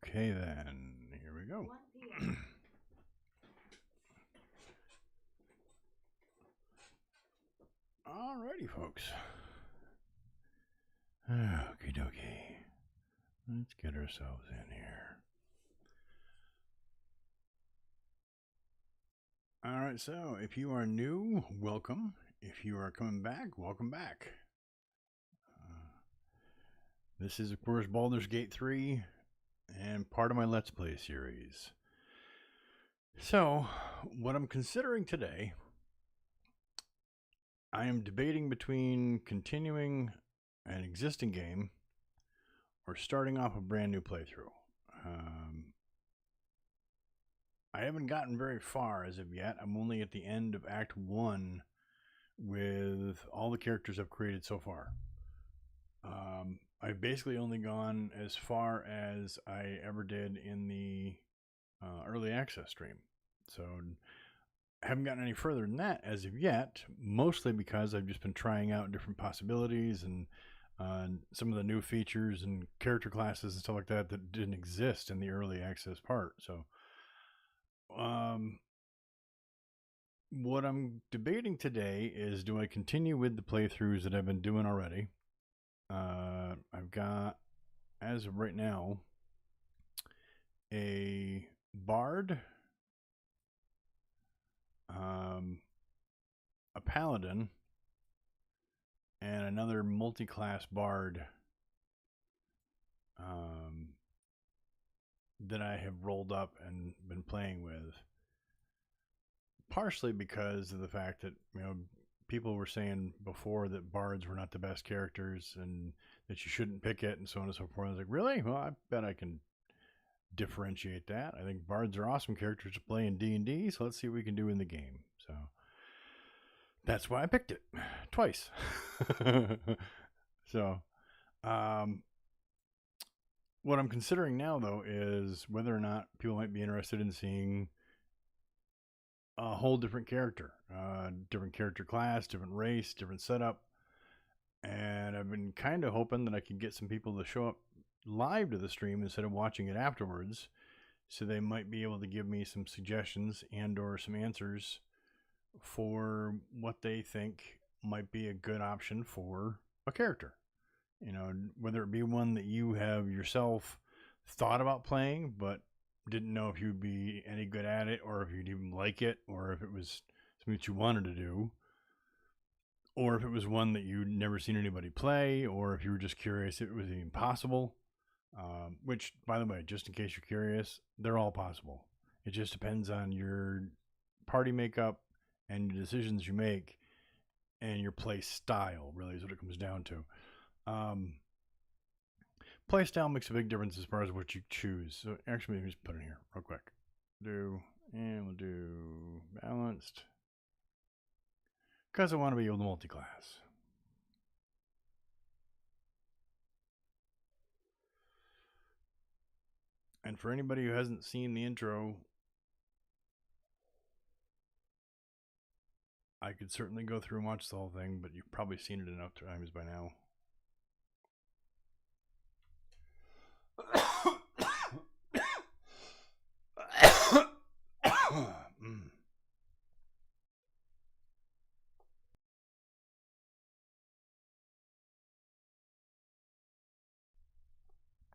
Okay, then. Here we go. Alrighty, folks. Okie dokie. Let's get ourselves in here. Alright, so if you are new, welcome. If you are coming back, welcome back. This is, of course, Baldur's Gate 3 and part of my Let's Play series. So, what I'm considering today, I am debating between continuing an existing game or starting off a brand new playthrough. I haven't gotten very far as of yet. I'm only at the end of Act 1 with all the characters I've created so far. I've basically only gone as far as I ever did in the early access stream. So I haven't gotten any further than that as of yet, mostly because I've just been trying out different possibilities and some of the new features and character classes and stuff like that that didn't exist in the early access part. So what I'm debating today is, do I continue with the playthroughs that I've been doing already? I've got, as of right now, a bard, a paladin, and another multi-class bard that I have rolled up and been playing with. Partially because of the fact that, people were saying before that bards were not the best characters and that you shouldn't pick it and so on and so forth. I was like, really? Well, I bet I can differentiate that. I think bards are awesome characters to play in D&D, so let's see what we can do in the game. So that's why I picked it twice. So what I'm considering now, though, is whether or not people might be interested in seeing a whole different character, different character class, different race, different setup. And I've been kind of hoping that I could get some people to show up live to the stream instead of watching it afterwards, so they might be able to give me some suggestions and or some answers for what they think might be a good option for a character. Whether it be one that you have yourself thought about playing but didn't know if you'd be any good at it, or if you'd even like it, or if it was something that you wanted to do, or if it was one that you'd never seen anybody play, or if you were just curious if it was even possible. Which, by the way, just in case you're curious, they're all possible. It just depends on your party makeup and your decisions you make and your play style, really, is what it comes down to. Play style makes a big difference as far as what you choose. So actually, let me just put it here real quick. We'll do balanced, because I want to be able to multi-class. And for anybody who hasn't seen the intro, I could certainly go through and watch the whole thing, but you've probably seen it enough times by now.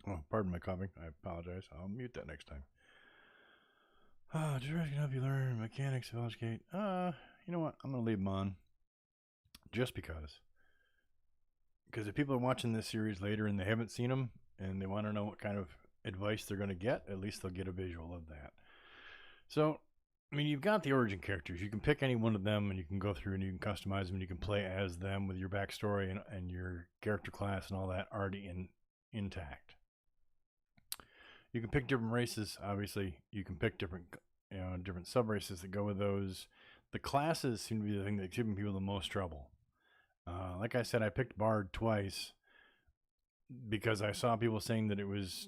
Oh, pardon my coughing. I apologize. I'll mute that next time. Tutorials can help you learn mechanics of Baldur's Gate. You know what? I'm going to leave them on. Just because. Because if people are watching this series later and they haven't seen them, and they want to know what kind of advice they're going to get, at least they'll get a visual of that. So, you've got the origin characters. You can pick any one of them, and you can go through and you can customize them, and you can play as them with your backstory and your character class and all that already intact. You can pick different races, obviously. You can pick different sub-races that go with those. The classes seem to be the thing that's giving people the most trouble. Like I said, I picked Bard twice because I saw people saying that it was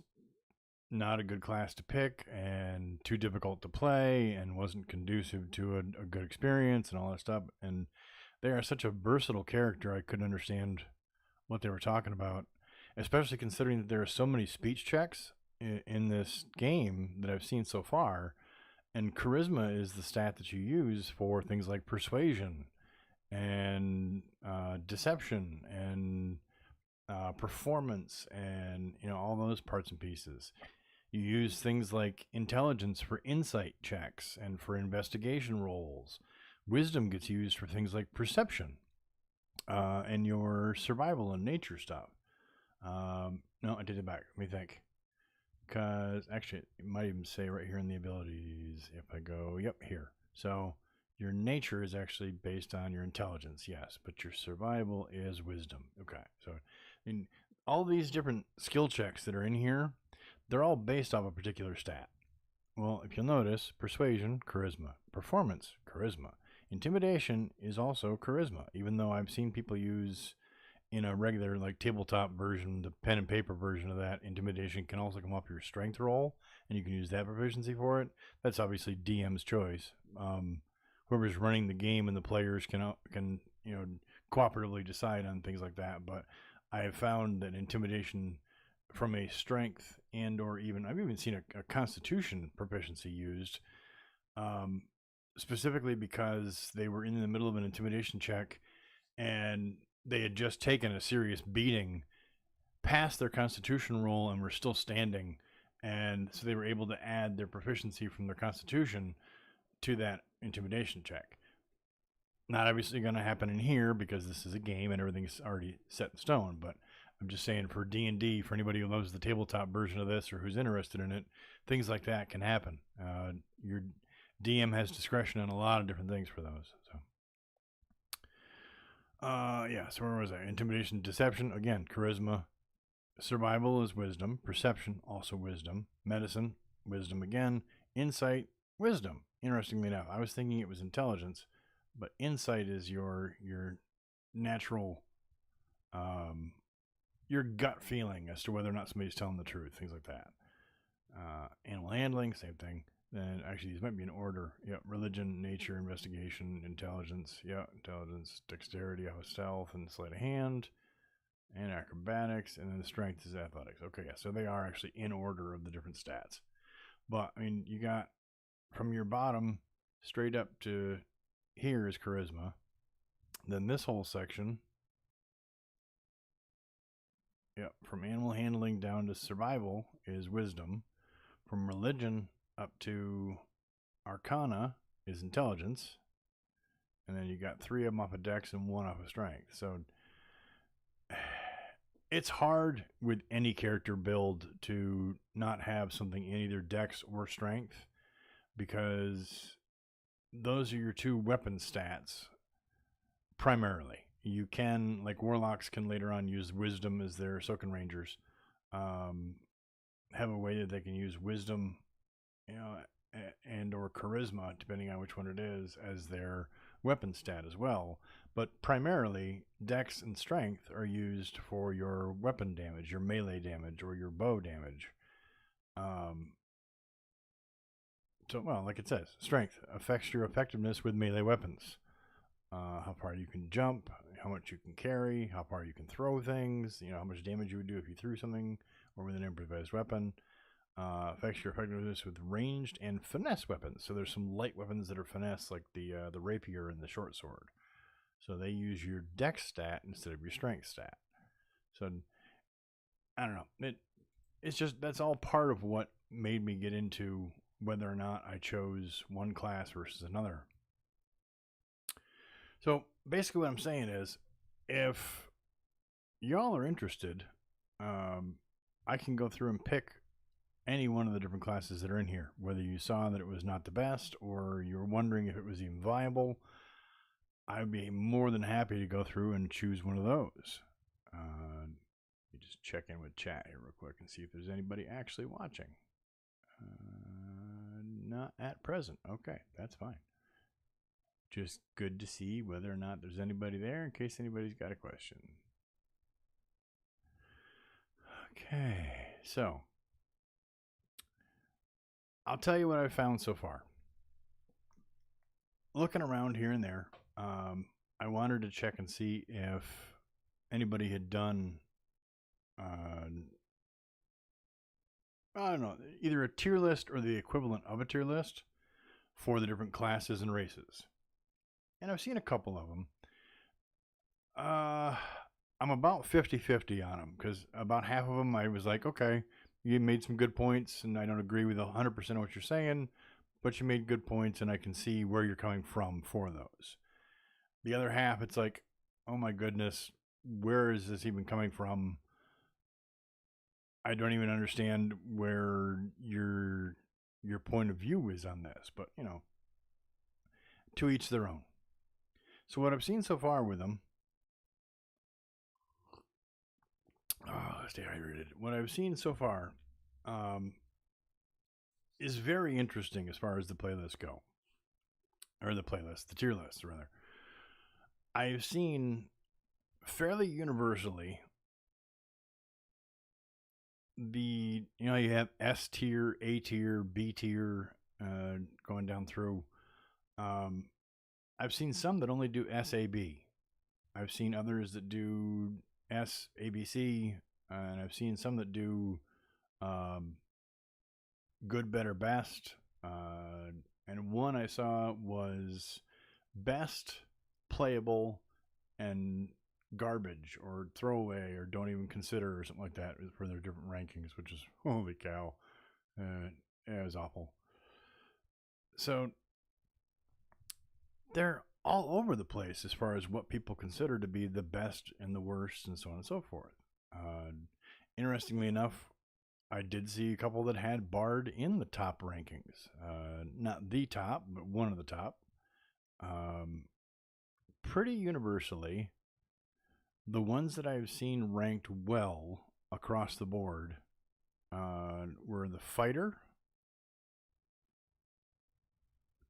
not a good class to pick and too difficult to play and wasn't conducive to a good experience and all that stuff. And they are such a versatile character, I couldn't understand what they were talking about, especially considering that there are so many speech checks in this game that I've seen so far. And charisma is the stat that you use for things like persuasion and deception and performance and all those parts and pieces. You use things like intelligence for insight checks and for investigation rolls. Wisdom gets used for things like perception and your survival and nature stuff. No, I did it back. Let me think. Because actually, it might even say right here in the abilities, if I go, yep, here. So your nature is actually based on your intelligence, yes, but your survival is wisdom. Okay, so in all these different skill checks that are in here, they're all based off a particular stat. Well, if you'll notice, persuasion, charisma, performance, charisma, intimidation is also charisma, even though I've seen people use in a regular like tabletop version, the pen and paper version of that, intimidation can also come up your strength roll, and you can use that proficiency for it. That's obviously DM's choice. Whoever's running the game and the players can cooperatively decide on things like that. But I have found that intimidation from a strength and or even I've even seen a constitution proficiency used, specifically because they were in the middle of an intimidation check and they had just taken a serious beating, passed their constitution roll, and were still standing. And so they were able to add their proficiency from their constitution to that intimidation check. Not obviously going to happen in here because this is a game and everything's already set in stone. But I'm just saying for D&D, for anybody who loves the tabletop version of this or who's interested in it, things like that can happen. Your DM has discretion on a lot of different things for those. So. So where was I? Intimidation, deception, again, charisma. Survival is wisdom. Perception, also wisdom. Medicine, wisdom again. Insight, wisdom. Interestingly enough, I was thinking it was intelligence, but insight is your natural, your gut feeling as to whether or not somebody's telling the truth, things like that. Animal handling, same thing. Then actually these might be in order. Yeah, religion, nature, investigation, intelligence. Yeah, intelligence, dexterity, stealth, and sleight of hand, and acrobatics, and then strength is athletics. Okay, yeah, so they are actually in order of the different stats. But I mean, you got from your bottom straight up to here is charisma. Then this whole section, from animal handling down to survival is wisdom. From religion up to arcana is intelligence, and then you got 3 of them off of dex and 1 off of strength. So it's hard with any character build to not have something in either dex or strength, because those are your 2 weapon stats primarily. You can, like warlocks can later on use wisdom as their Soken Rangers, have a way that they can use wisdom, and or charisma, depending on which one it is, as their weapon stat as well. But primarily, dex and strength are used for your weapon damage, your melee damage, or your bow damage. So, well, like it says, strength affects your effectiveness with melee weapons. How far you can jump, how much you can carry, how far you can throw things, how much damage you would do if you threw something or with an improvised weapon. Affects your effectiveness with ranged and finesse weapons. So there's some light weapons that are finesse, like the rapier and the short sword. So they use your dex stat instead of your strength stat. So I don't know. It's just that's all part of what made me get into whether or not I chose one class versus another. So basically what I'm saying is, if y'all are interested, I can go through and pick any one of the different classes that are in here, whether you saw that it was not the best or you were wondering if it was even viable. I'd be more than happy to go through and choose one of those. Let me just check in with chat here real quick and see if there's anybody actually watching. Not at present. Okay, that's fine. Just good to see whether or not there's anybody there in case anybody's got a question. Okay, so I'll tell you what I've found so far. Looking around here and there, I wanted to check and see if anybody had done I don't know, either a tier list or the equivalent of a tier list for the different classes and races. And I've seen a couple of them. I'm about 50-50 on them because about half of them I was like, okay, you made some good points, and I don't agree with 100% of what you're saying, but you made good points, and I can see where you're coming from for those. The other half, it's like, oh my goodness, where is this even coming from? I don't even understand where your point of view is on this, but to each their own. So what I've seen so far with them, stay hydrated. What I've seen so far is very interesting as far as the playlists go, or the tier lists rather. I've seen fairly universally you have S tier, A tier, B tier, going down through. I've seen some that only do SAB. I've seen others that do SABC, and I've seen some that do good, better, best. And one I saw was best, playable, and garbage or throwaway or don't even consider or something like that for their different rankings, which is holy cow. It was awful. So they're all over the place as far as what people consider to be the best and the worst and so on and so forth. Interestingly enough, I did see a couple that had Bard in the top rankings. Not the top, but one of the top. Pretty universally, the ones that I've seen ranked well across the board were the Fighter,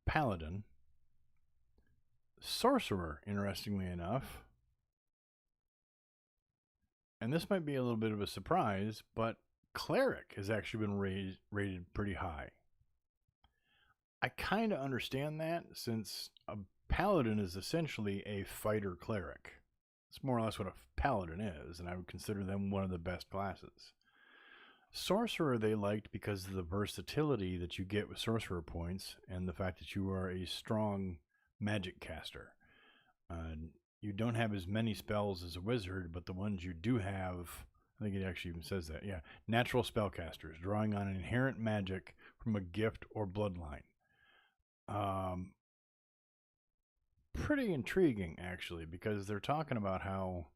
Paladin, Sorcerer, interestingly enough. And this might be a little bit of a surprise, but Cleric has actually been rated pretty high. I kind of understand that, since a Paladin is essentially a fighter cleric. It's more or less what a Paladin is, and I would consider them one of the best classes. Sorcerer they liked because of the versatility that you get with Sorcerer points and the fact that you are a strong magic caster. You don't have as many spells as a wizard, but the ones you do have, I think it actually even says that, yeah, natural spellcasters, drawing on inherent magic from a gift or bloodline. Pretty intriguing, actually, because they're talking about how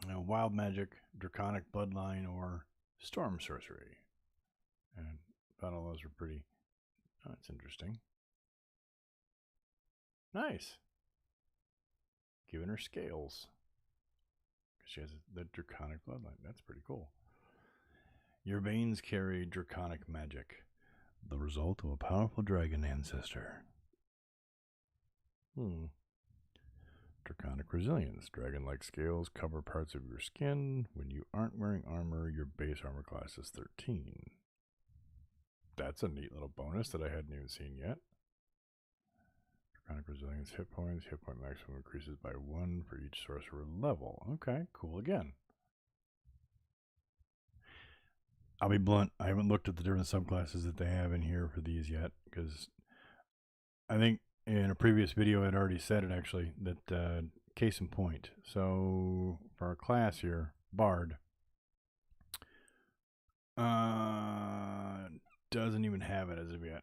wild magic, draconic bloodline, or storm sorcery. And I thought all those were pretty, that's interesting. Nice. Giving her scales. She has the draconic bloodline. That's pretty cool. Your veins carry draconic magic, the result of a powerful dragon ancestor. Draconic resilience. Dragon-like scales cover parts of your skin. When you aren't wearing armor, your base armor class is 13. That's a neat little bonus that I hadn't even seen yet. Draconic resilience hit points. Hit point maximum increases by 1 for each sorcerer level. Okay, cool again. I'll be blunt. I haven't looked at the different subclasses that they have in here for these yet, because I think in a previous video I'd already said it, actually, that case in point. So for our class here, Bard doesn't even have it as of yet.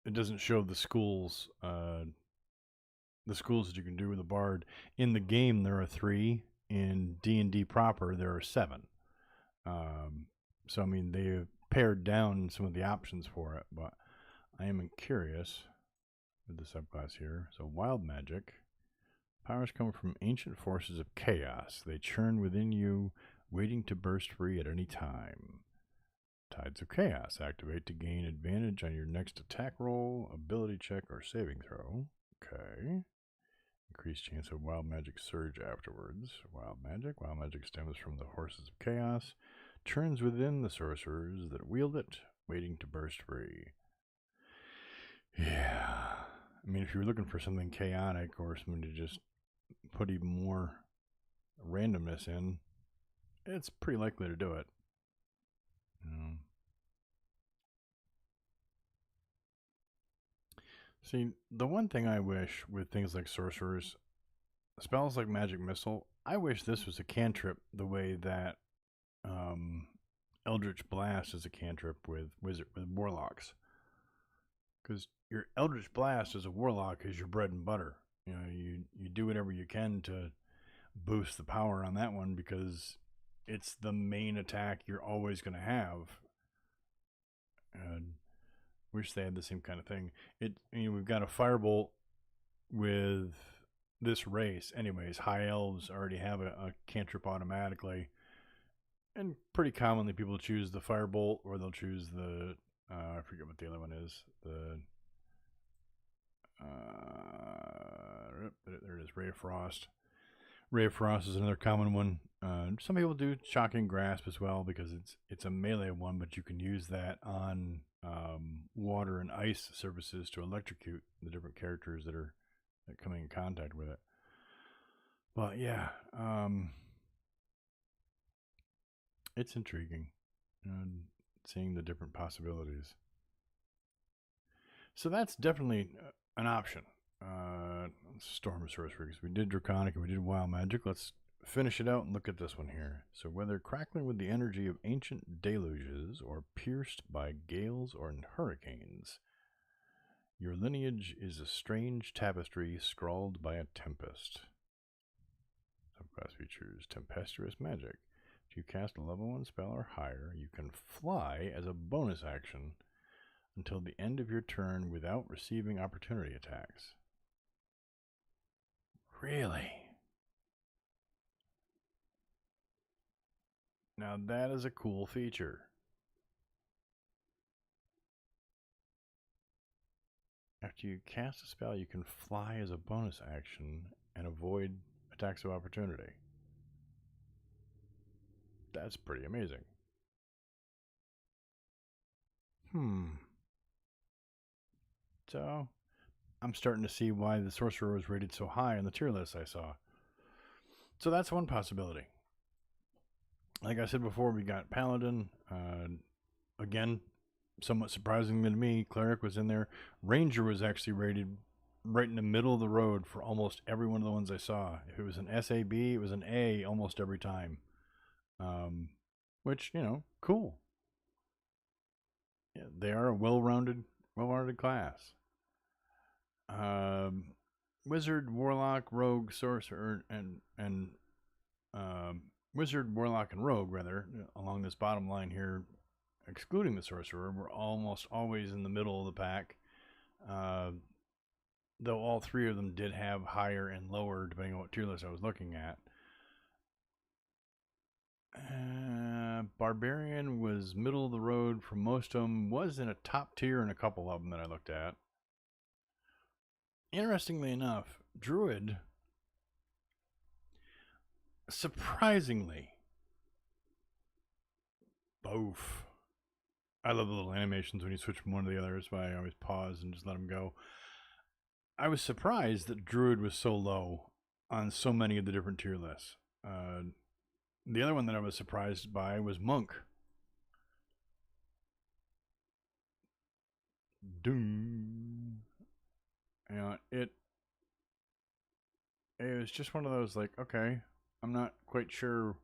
It doesn't show the schools that you can do with a Bard. In the game there are 3. In D&D proper there are 7. So I mean, they have pared down some of the options for it, but I am curious with the subclass here. So wild magic. Powers come from ancient forces of chaos. They churn within you, waiting to burst free at any time. Tides of Chaos. Activate to gain advantage on your next attack roll, ability check, or saving throw. Okay. Increased chance of wild magic surge afterwards. Wild magic. Wild magic stems from the Horses of Chaos. Churns within the sorcerers that wield it, waiting to burst free. Yeah. I mean, if you're looking for something chaotic or something to just put even more randomness in, it's pretty likely to do it. See, the one thing I wish with things like sorcerers, spells like Magic Missile, I wish this was a cantrip the way that um, Eldritch Blast is a cantrip with warlocks. Because your Eldritch Blast as a warlock is your bread and butter. You do whatever you can to boost the power on that one because it's the main attack you're always going to have. And wish they had the same kind of thing. We've got a firebolt with this race, anyways. High elves already have a cantrip automatically, and pretty commonly people choose the firebolt or they'll choose the I forget what the other one is. There it is, Ray of Frost. Ray of Frost is another common one. Some people do Shocking Grasp as well because it's a melee one, but you can use that on water and ice surfaces to electrocute the different characters that are coming in contact with it. But yeah, it's intriguing, seeing the different possibilities. So that's definitely an option. Storm of Sorcery, because we did Draconic and we did Wild Magic. Let's finish it out and look at this one here. So whether crackling with the energy of ancient deluges or pierced by gales or hurricanes, your lineage is a strange tapestry scrawled by a tempest. Subclass features Tempestuous Magic. If you cast a level 1 spell or higher, you can fly as a bonus action until the end of your turn without receiving opportunity attacks. Really? Now that is a cool feature. After you cast a spell, you can fly as a bonus action and avoid attacks of opportunity. That's pretty amazing. So, I'm starting to see why the sorcerer was rated so high in the tier list I saw. So that's one possibility. Like I said before, we got Paladin. Again, somewhat surprisingly to me, Cleric was in there. Ranger was actually rated right in the middle of the road for almost every one of the ones I saw. If it was an SAB, it was an A almost every time. Which, cool. Yeah, they are a well-rounded class. Wizard, Warlock, Rogue, Sorcerer, and Wizard, Warlock, and Rogue, rather, along this bottom line here, excluding the Sorcerer, were almost always in the middle of the pack. Though all three of them did have higher and lower, depending on what tier list I was looking at. Barbarian was middle of the road for most of them, was in a top tier in a couple of them that I looked at. Interestingly enough, Druid, surprisingly, both. I love the little animations when you switch from one to the other. That's why I always pause and just let them go. I was surprised that Druid was so low on so many of the different tier lists. The other one that I was surprised by was Monk. Doom. It was just one of those like, okay, I'm not quite sure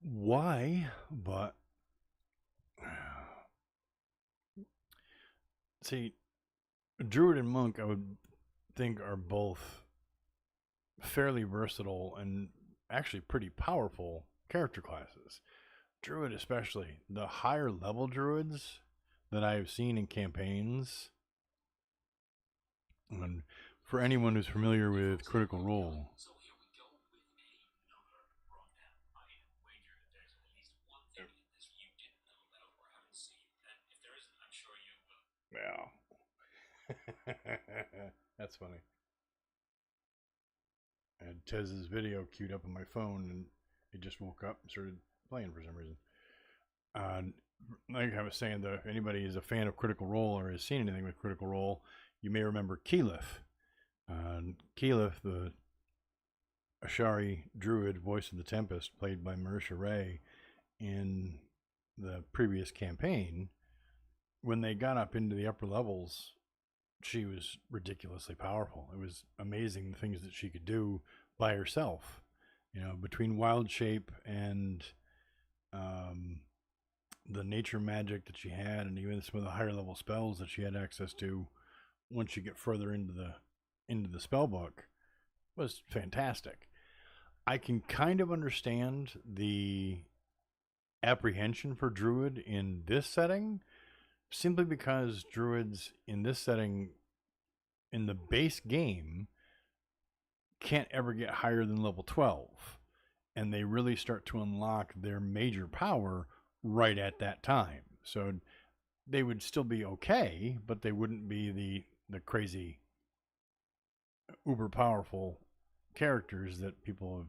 why, but see, Druid and Monk I would think are both fairly versatile and actually pretty powerful character classes. Druid especially, the higher level druids that I have seen in campaigns, and for anyone who's familiar with Critical Role, yeah, that's funny. I had Tez's video queued up on my phone, and it just woke up and started playing for some reason. Like I was saying, though, if anybody is a fan of Critical Role or has seen anything with Critical Role, you may remember Keyleth. Keyleth, the Ashari druid, voice of the Tempest, played by Marisha Ray in the previous campaign. When they got up into the upper levels, she was ridiculously powerful. It was amazing the things that she could do by herself. You know, between wild shape and um, the nature magic that she had, and even some of the higher level spells that she had access to once you get further into the spell book, was fantastic. I can kind of understand the apprehension for druid in this setting, simply because druids in this setting in the base game can't ever get higher than level 12, and they really start to unlock their major power right at that time. So they would still be okay, but they wouldn't be the crazy uber powerful characters that people have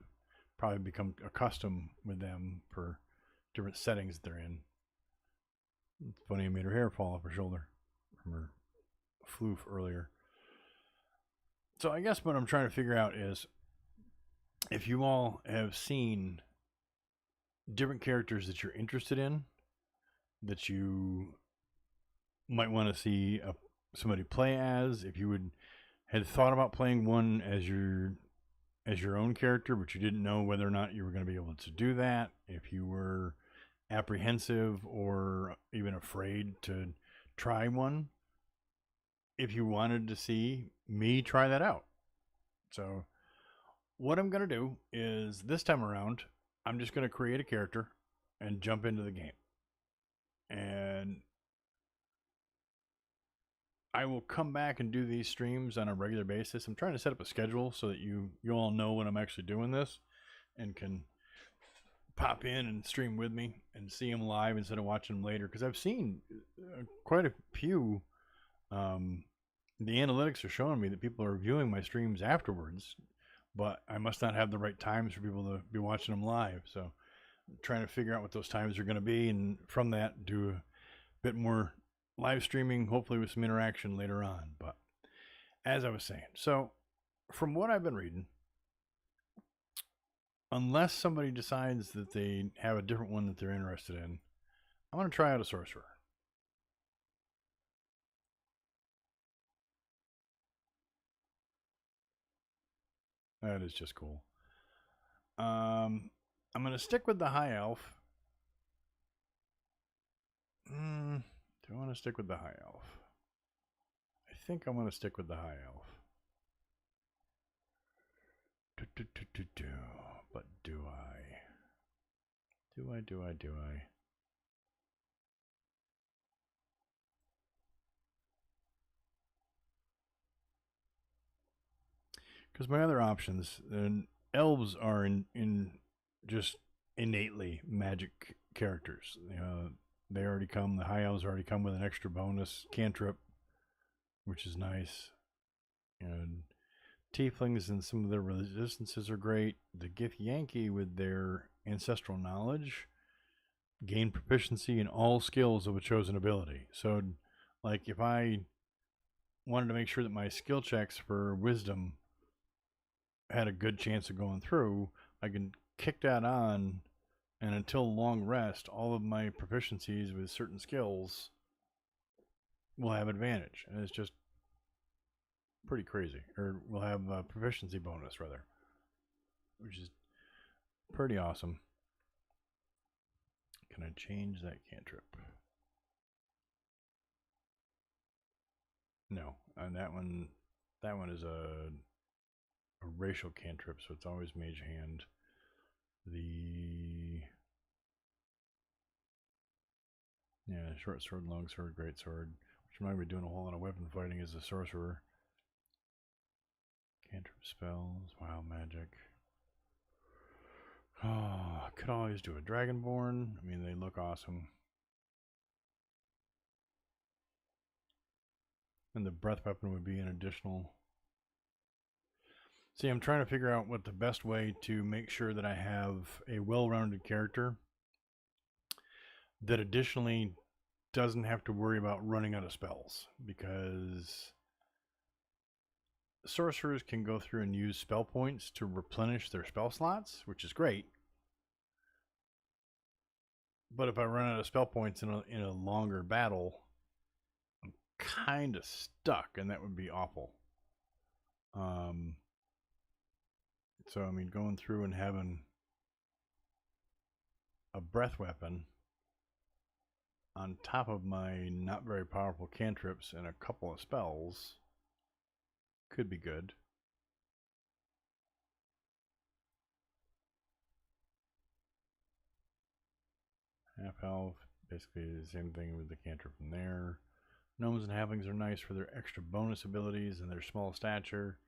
probably become accustomed with them for different settings that they're in. It's funny, it made her hair fall off her shoulder from her floof earlier. So I guess what I'm trying to figure out is if you all have seen different characters that you're interested in, that you might want to see somebody play as, if you would had thought about playing one as your own character, but you didn't know whether or not you were going to be able to do that, if you were apprehensive or even afraid to try one, if you wanted to see me try that out. So what I'm going to do is this time around, I'm just going to create a character and jump into the game. And I will come back and do these streams on a regular basis. I'm trying to set up a schedule so that you all know when I'm actually doing this and can pop in and stream with me and see them live instead of watching them later. Because I've seen quite a few. The analytics are showing me that people are viewing my streams afterwards, but I must not have the right times for people to be watching them live. So I'm trying to figure out what those times are going to be, and from that do a bit more live streaming, hopefully with some interaction later on. But as I was saying, so from what I've been reading, unless somebody decides that they have a different one that they're interested in, I'm going to try out a sorcerer. That is just cool. I'm going to stick with the high elf. Do I want to stick with the high elf? I think I'm going to stick with the high elf. But do I? Do I? Because my other options, and elves are in just innately magic characters. They already come. The high elves already come with an extra bonus cantrip, which is nice. And tieflings and some of their resistances are great. The Githyanki with their ancestral knowledge gain proficiency in all skills of a chosen ability. So, like if I wanted to make sure that my skill checks for wisdom had a good chance of going through, I can kick that on, and until long rest, all of my proficiencies with certain skills will have advantage, and it's just pretty crazy. Or we'll have a proficiency bonus rather, which is pretty awesome. Can I change that cantrip? No, and that one is a racial cantrip, so it's always mage hand. The short sword, long sword, great sword, which might be doing a whole lot of weapon fighting as a sorcerer. Cantrip spells, wild magic. Oh, I could always do a dragonborn. I mean, they look awesome. And the breath weapon would be an additional. See, I'm trying to figure out what the best way to make sure that I have a well-rounded character that additionally doesn't have to worry about running out of spells, because sorcerers can go through and use spell points to replenish their spell slots, which is great. But if I run out of spell points in a longer battle, I'm kind of stuck, and that would be awful. So, I mean, going through and having a breath weapon on top of my not very powerful cantrips and a couple of spells could be good. Half elf, basically the same thing with the cantrip from there. Gnomes and halflings are nice for their extra bonus abilities and their small stature.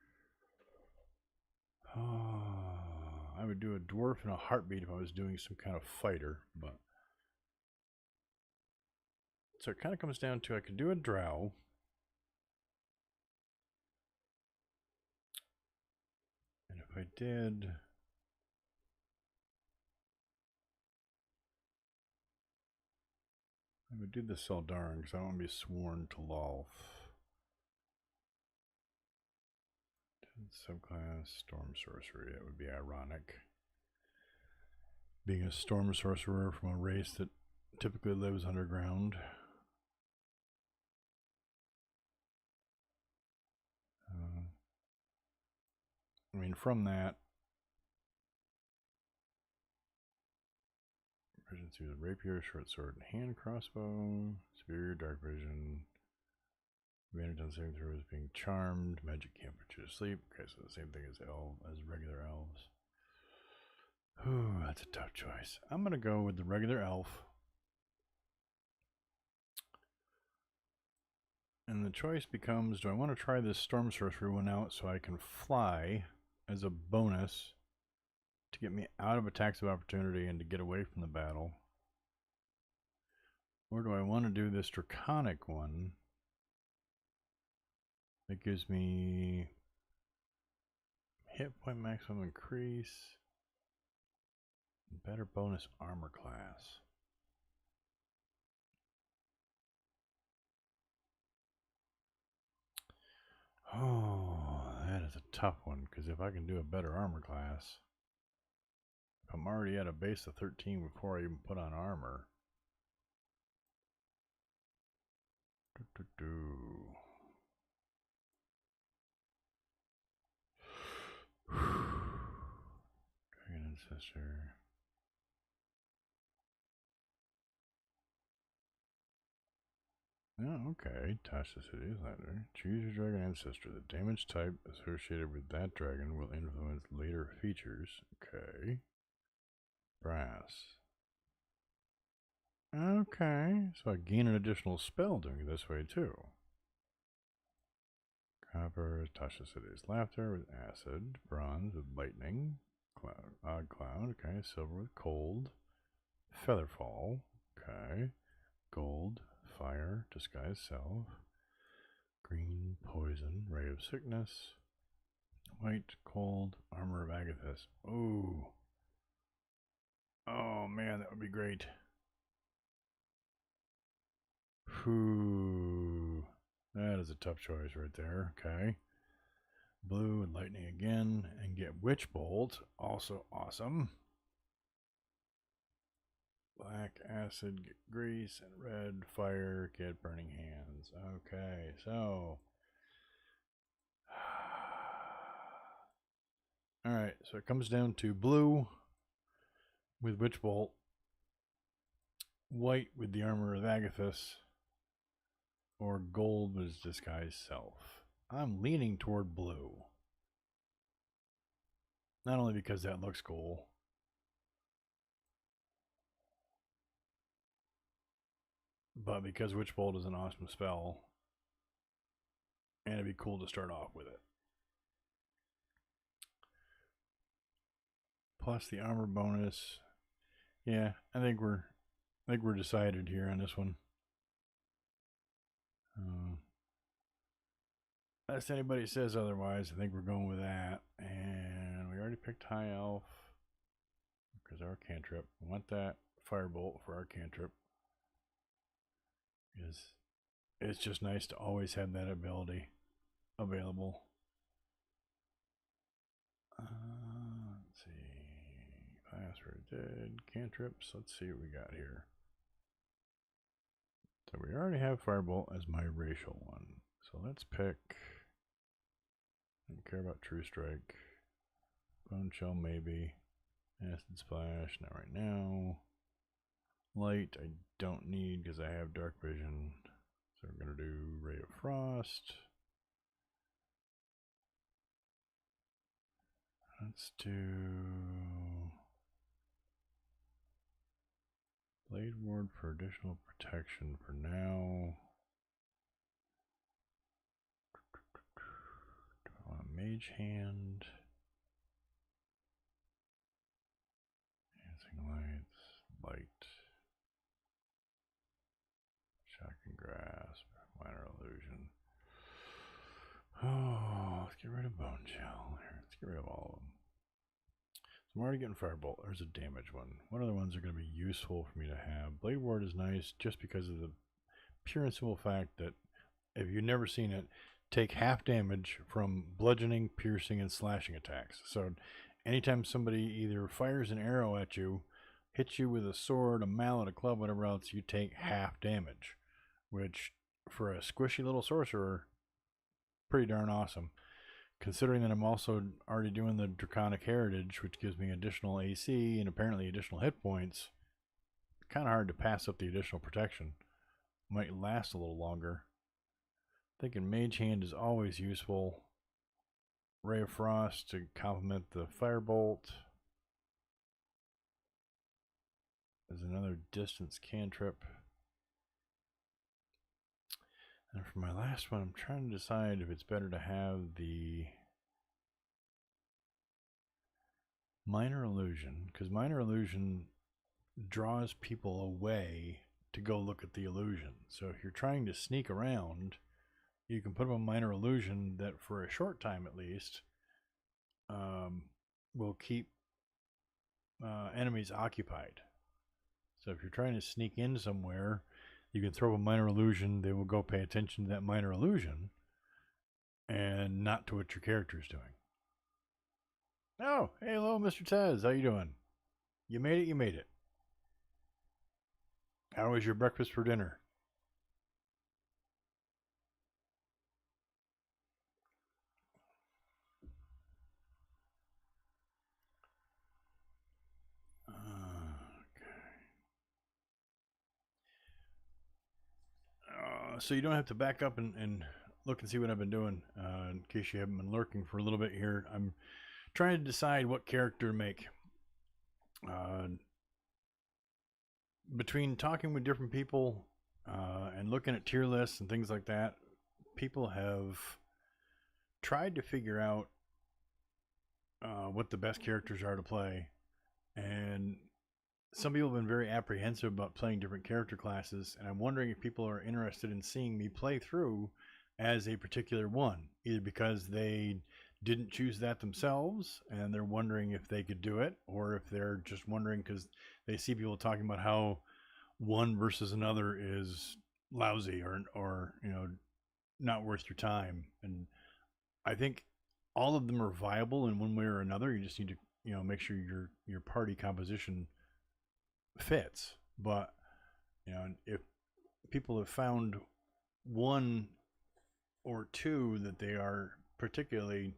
I would do a dwarf in a heartbeat if I was doing some kind of fighter, but so it kind of comes down to I could do a drow. And if I did, I would do the Seldarin because I want to be sworn to Lolth. Subclass Storm Sorcery. That would be ironic. Being a Storm Sorcerer from a race that typically lives underground. I mean, from that, proficiency with rapier, short sword, and hand crossbow, spear, dark vision. Advantage on saving throws being charmed. Magic can't put you to sleep. Okay, so the same thing as regular elves. Ooh, that's a tough choice. I'm gonna go with the regular elf. And the choice becomes, do I want to try this Storm Sorcery one out so I can fly as a bonus to get me out of attacks of opportunity and to get away from the battle? Or do I want to do this Draconic one that gives me hit point maximum increase, better bonus armor class? Oh, that is a tough one, because if I can do a better armor class, if I'm already at a base of 13 before I even put on armor. Dragon Ancestor. Oh, okay. Touch the city's ladder. Choose your dragon ancestor. The damage type associated with that dragon will influence later features. Okay. Brass. Okay. So I gain an additional spell doing it this way too. Copper, touch the city's laughter with acid. Bronze with lightning. Cloud, odd cloud. Okay. Silver with cold. Featherfall. Okay. Gold, fire, disguise self. Green, poison, ray of sickness. White, cold, armor of Agathis. Ooh. Oh man, that would be great. Whew. That is a tough choice right there. Okay. Blue and lightning again. And get Witch Bolt. Also awesome. Black acid, get grease, and red fire, get burning hands. Okay, so. Alright, so it comes down to blue with Witch Bolt, white with the armor of Agathis, or gold with his disguised self. I'm leaning toward blue. Not only because that looks cool, but because Witch Bolt is an awesome spell, and it'd be cool to start off with it. Plus the armor bonus. Yeah, I think we're decided here on this one. Unless anybody says otherwise, I think we're going with that. And we already picked High Elf because our cantrip. We want that Firebolt for our cantrip. It's just nice to always have that ability available. Let's see. Class for dead cantrips. Let's see what we got here. So we already have Firebolt as my racial one. So let's pick. I don't care about True Strike. Bone Shell maybe. Acid Splash, not right now. Light I don't need because I have Dark Vision. So we're going to do Ray of Frost. Let's do Blade Ward for additional protection for now. Do I want Mage Hand? Dancing Lights, Light, Shocking Grasp, Minor Illusion. Oh, let's get rid of Bone Shell. Here, let's get rid of all of them. So I'm already getting Firebolt. There's a damage one. What other ones are going to be useful for me to have? Blade Ward is nice just because of the pure and simple fact that if you've never seen it, take half damage from bludgeoning, piercing, and slashing attacks. So anytime somebody either fires an arrow at you, hits you with a sword, a mallet, a club, whatever else, you take half damage, which for a squishy little sorcerer, pretty darn awesome. Considering that I'm also already doing the Draconic Heritage, which gives me additional AC and apparently additional hit points, kind of hard to pass up the additional protection. Might last a little longer. Thinking Mage Hand is always useful. Ray of Frost to complement the Firebolt. There's another distance cantrip. And for my last one, I'm trying to decide if it's better to have the Minor Illusion, because Minor Illusion draws people away to go look at the illusion. So if you're trying to sneak around, you can put up a Minor Illusion that for a short time at least will keep enemies occupied. So if you're trying to sneak in somewhere, you can throw a Minor Illusion. They will go pay attention to that Minor Illusion and not to what your character is doing. Oh, hey, hello, Mr. Tez. How you doing? You made it, you made it. How was your breakfast for dinner? So you don't have to back up and look and see what I've been doing. In case you haven't been lurking for a little bit here, I'm trying to decide what character to make. Between talking with different people and looking at tier lists and things like that, people have tried to figure out what the best characters are to play, and some people have been very apprehensive about playing different character classes, and I'm wondering if people are interested in seeing me play through as a particular one, either because they didn't choose that themselves and they're wondering if they could do it, or if they're just wondering because they see people talking about how one versus another is lousy or not worth your time. And I think all of them are viable in one way or another. You just need to make sure your party composition fits. But if people have found one or two that they are particularly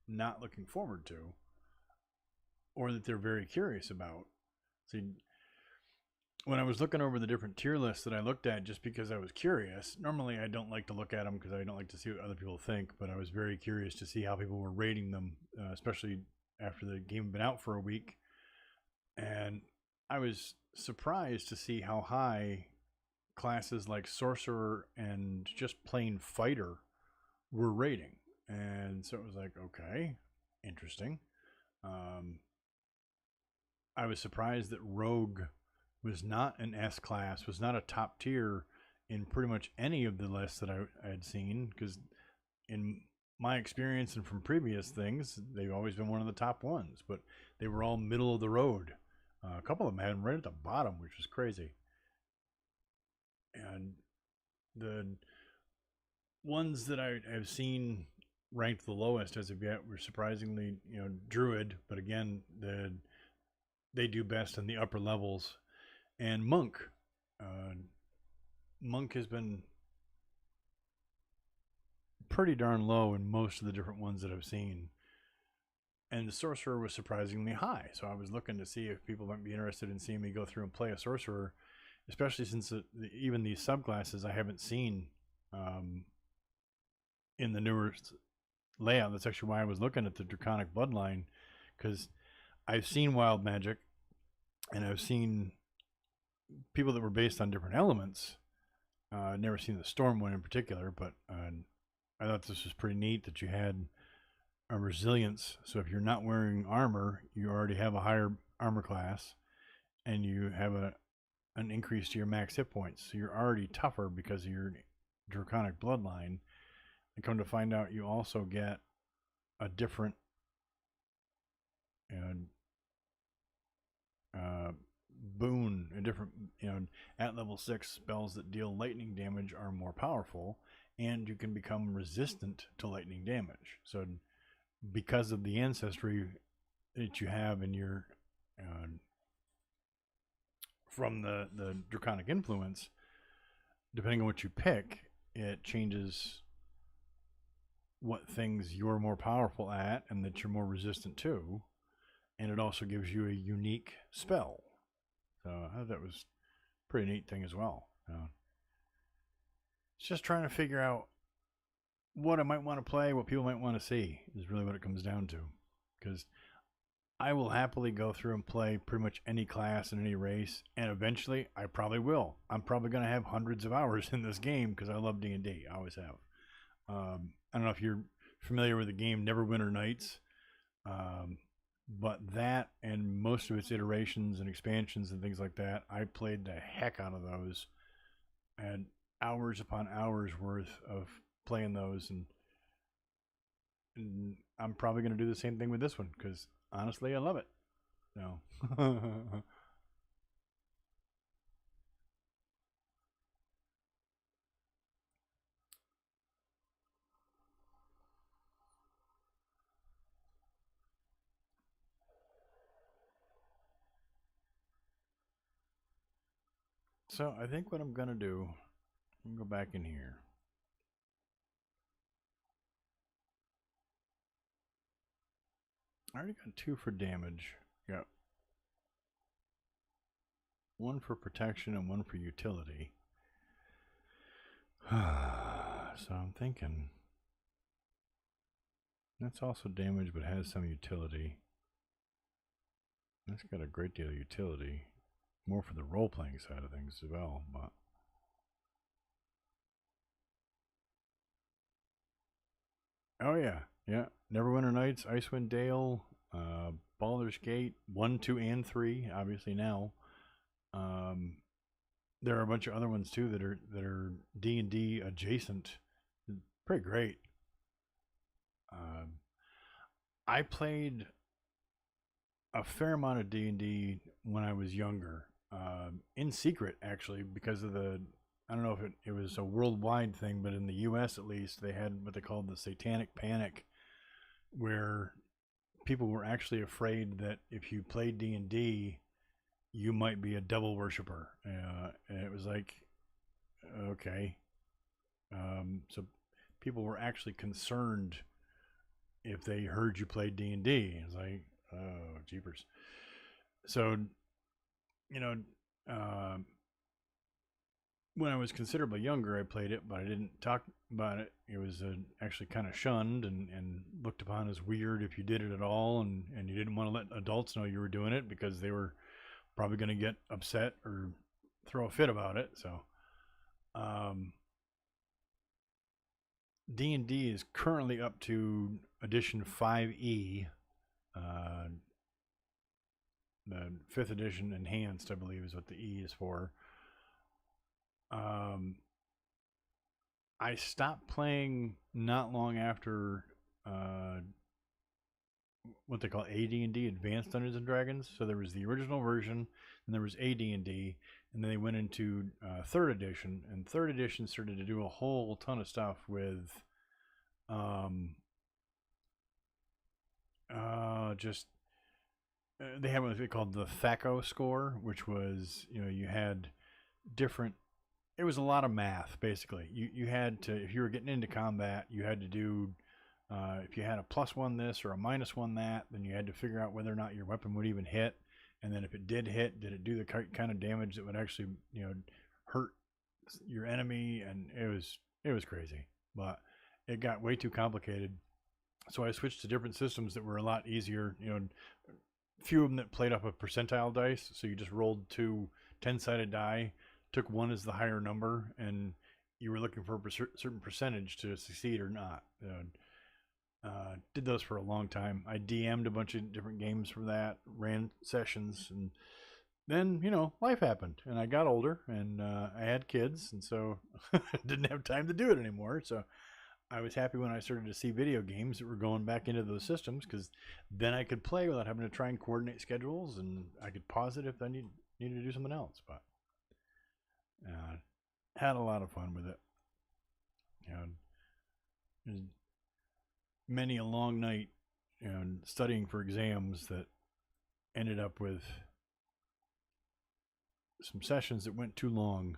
not looking forward to, or that they're very curious about. See, when I was looking over the different tier lists that I looked at just because I was curious, normally I don't like to look at them because I don't like to see what other people think, but I was very curious to see how people were rating them, especially after the game had been out for a week. And I was surprised to see how high classes like Sorcerer and just plain Fighter were rating. And so it was like, okay, interesting. I was surprised that Rogue was not an S class, was not a top tier in pretty much any of the lists that I had seen, because in my experience and from previous things, they've always been one of the top ones, but they were all middle of the road. A couple of them had them right at the bottom, which was crazy. And the ones that I have seen ranked the lowest as of yet were surprisingly, Druid, but again, they do best in the upper levels, and Monk. monk has been pretty darn low in most of the different ones that I've seen. And the sorcerer was surprisingly high. So I was looking to see if people might be interested in seeing me go through and play a sorcerer, especially since even these subclasses I haven't seen in the newer layout. That's actually why I was looking at the Draconic Bloodline, because I've seen Wild Magic and I've seen people that were based on different elements. I've never seen the Storm one in particular, but I thought this was pretty neat that you had a resilience. So if you're not wearing armor, you already have a higher armor class, and you have an increase to your max hit points. So you're already tougher because of your Draconic Bloodline. And come to find out, you also get a different boon, a different, at level 6, spells that deal lightning damage are more powerful, and you can become resistant to lightning damage. So because of the ancestry that you have in your from the Draconic influence, depending on what you pick, it changes what things you're more powerful at and that you're more resistant to, and it also gives you a unique spell. So I thought that was a pretty neat thing as well. It's just trying to figure out what I might want to play, what people might want to see is really what it comes down to. Because I will happily go through and play pretty much any class in any race, and eventually I probably will. I'm probably going to have hundreds of hours in this game because I love D&D. I always have. I don't know if you're familiar with the game Neverwinter Nights, but that and most of its iterations and expansions and things like that, I played the heck out of those. I had hours upon hours worth of playing those, and I'm probably going to do the same thing with this one because honestly I love it. No. So I think what I'm going to do, I'm going to go back in here. I already got 2 for damage. Got 1 for protection and 1 for utility. So I'm thinking that's also damage but has some utility. That's got a great deal of utility. More for the role-playing side of things as well, but oh yeah, yeah. Neverwinter Nights, Icewind Dale, Baldur's Gate 1, 2, and 3. Obviously now, there are a bunch of other ones too that are D&D adjacent. Pretty great. I played a fair amount of D&D when I was younger, in secret actually, because of the, I don't know if it was a worldwide thing, but in the U.S. at least, they had what they called the Satanic Panic, where people were actually afraid that if you played D&D, you might be a devil worshiper. And it was like, okay. So people were actually concerned if they heard you play D&D. It's like, oh, jeepers. So, you know, uh, when I was considerably younger, I played it, but I didn't talk about it. It was actually kind of shunned and looked upon as weird if you did it at all, and you didn't want to let adults know you were doing it because they were probably going to get upset or throw a fit about it. So, D&D is currently up to edition 5e, uh, the 5th edition enhanced, I believe, is what the E is for. I stopped playing not long after what they call AD&D, Advanced Dungeons and Dragons. So there was the original version, and there was AD&D, and then they went into 3rd edition, and 3rd edition started to do a whole ton of stuff with just they have what they called the THACO score, which was, you had different it was a lot of math basically. You had to, if you were getting into combat, you had to do if you had a plus one this or a minus one that, then you had to figure out whether or not your weapon would even hit, and then if it did hit, did it do the kind of damage that would actually hurt your enemy, and it was crazy, but it got way too complicated. So I switched to different systems that were a lot easier. Few of them that played up a percentile dice, so you just rolled two 10-sided die, took one as the higher number, and you were looking for a certain percentage to succeed or not. Did those for a long time. I DM'd a bunch of different games for that, ran sessions, and then life happened, and I got older, and I had kids, and so didn't have time to do it anymore. So I was happy when I started to see video games that were going back into those systems, because then I could play without having to try and coordinate schedules, and I could pause it if I needed to do something else. But had a lot of fun with it. Many a long night studying for exams that ended up with some sessions that went too long,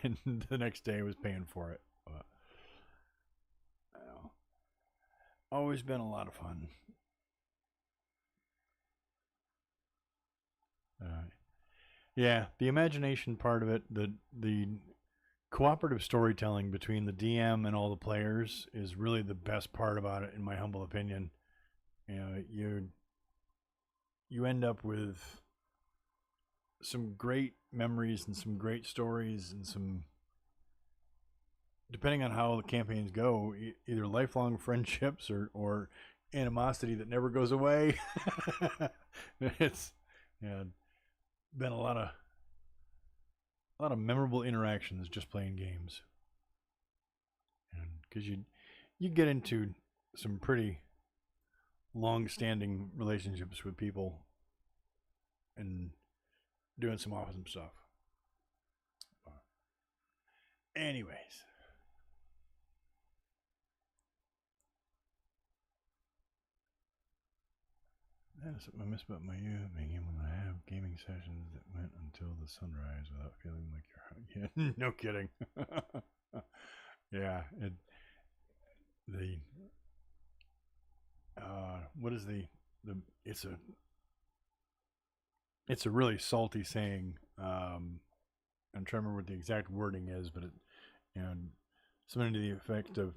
and the next day I was paying for it. But always been a lot of fun. Yeah, the imagination part of it, the cooperative storytelling between the DM and all the players is really the best part about it, in my humble opinion. You end up with some great memories and some great stories, and some, depending on how the campaigns go, either lifelong friendships or animosity that never goes away. It's been a lot of memorable interactions just playing games, and because you get into some pretty long-standing relationships with people and doing some awesome stuff. Anyways, that's something I miss about my youth, being able to have gaming sessions that went until the sunrise without feeling like you're yeah, no kidding. Yeah, what is the it's a really salty saying. I'm trying to remember what the exact wording is, but you know something to the effect of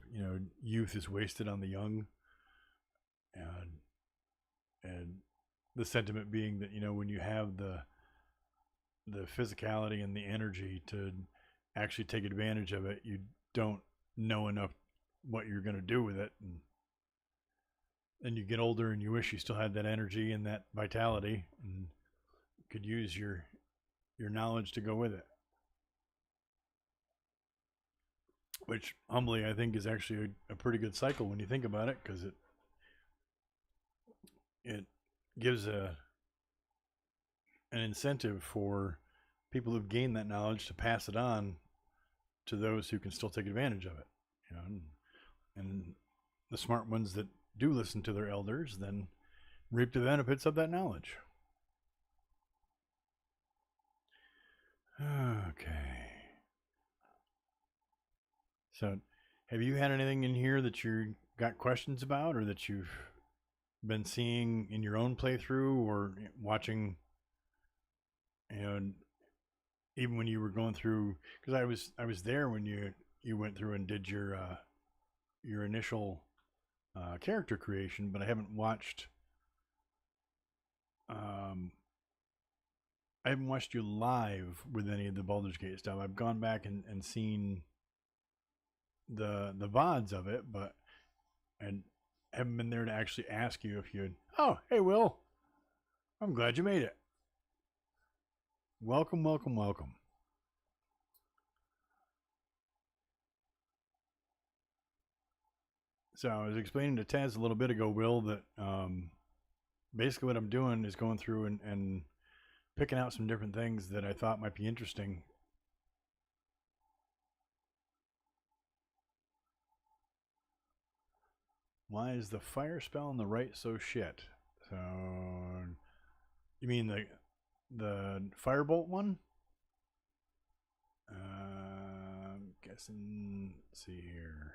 youth is wasted on the young, and and the sentiment being that when you have the physicality and the energy to actually take advantage of it, you don't know enough what you're going to do with it, and you get older and you wish you still had that energy and that vitality and could use your knowledge to go with it, which humbly I think is actually a pretty good cycle when you think about it, because it gives an incentive for people who've gained that knowledge to pass it on to those who can still take advantage of it. And the smart ones that do listen to their elders then reap the benefits of that knowledge. Okay. So, have you had anything in here that you got questions about, or that you've been seeing in your own playthrough, or watching? Even when you were going through, because I was there when you went through and did your initial character creation, but I haven't watched. I haven't watched you live with any of the Baldur's Gate stuff. I've gone back and seen the VODs of it, but I haven't been there to actually ask you if you. Oh, hey, Will. I'm glad you made it. Welcome, welcome, welcome. So I was explaining to Taz a little bit ago, Will, that basically what I'm doing is going through and picking out some different things that I thought might be interesting. Why is the fire spell on the right so shit? So you mean the firebolt one? guessing, let's see here.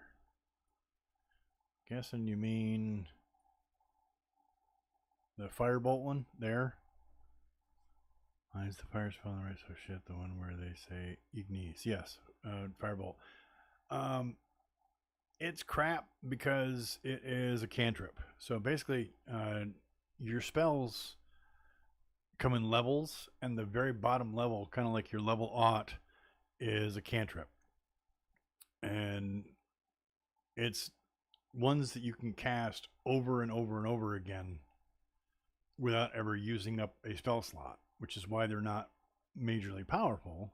Guessing you mean the firebolt one there? Why is the fire spell on the right? So shit, the one where they say ignis. Yes, firebolt. It's crap because it is a cantrip. So basically, your spells come in levels, and the very bottom level, kind of like your level aught, is a cantrip. And it's ones that you can cast over and over and over again without ever using up a spell slot, which is why they're not majorly powerful.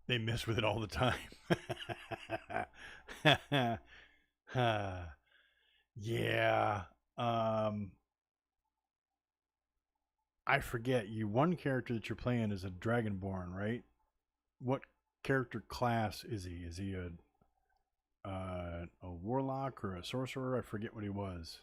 They mess with it all the time. Yeah. I forget. One character that you're playing is a Dragonborn, right? What character class is he? Is he a warlock or a sorcerer? I forget what he was.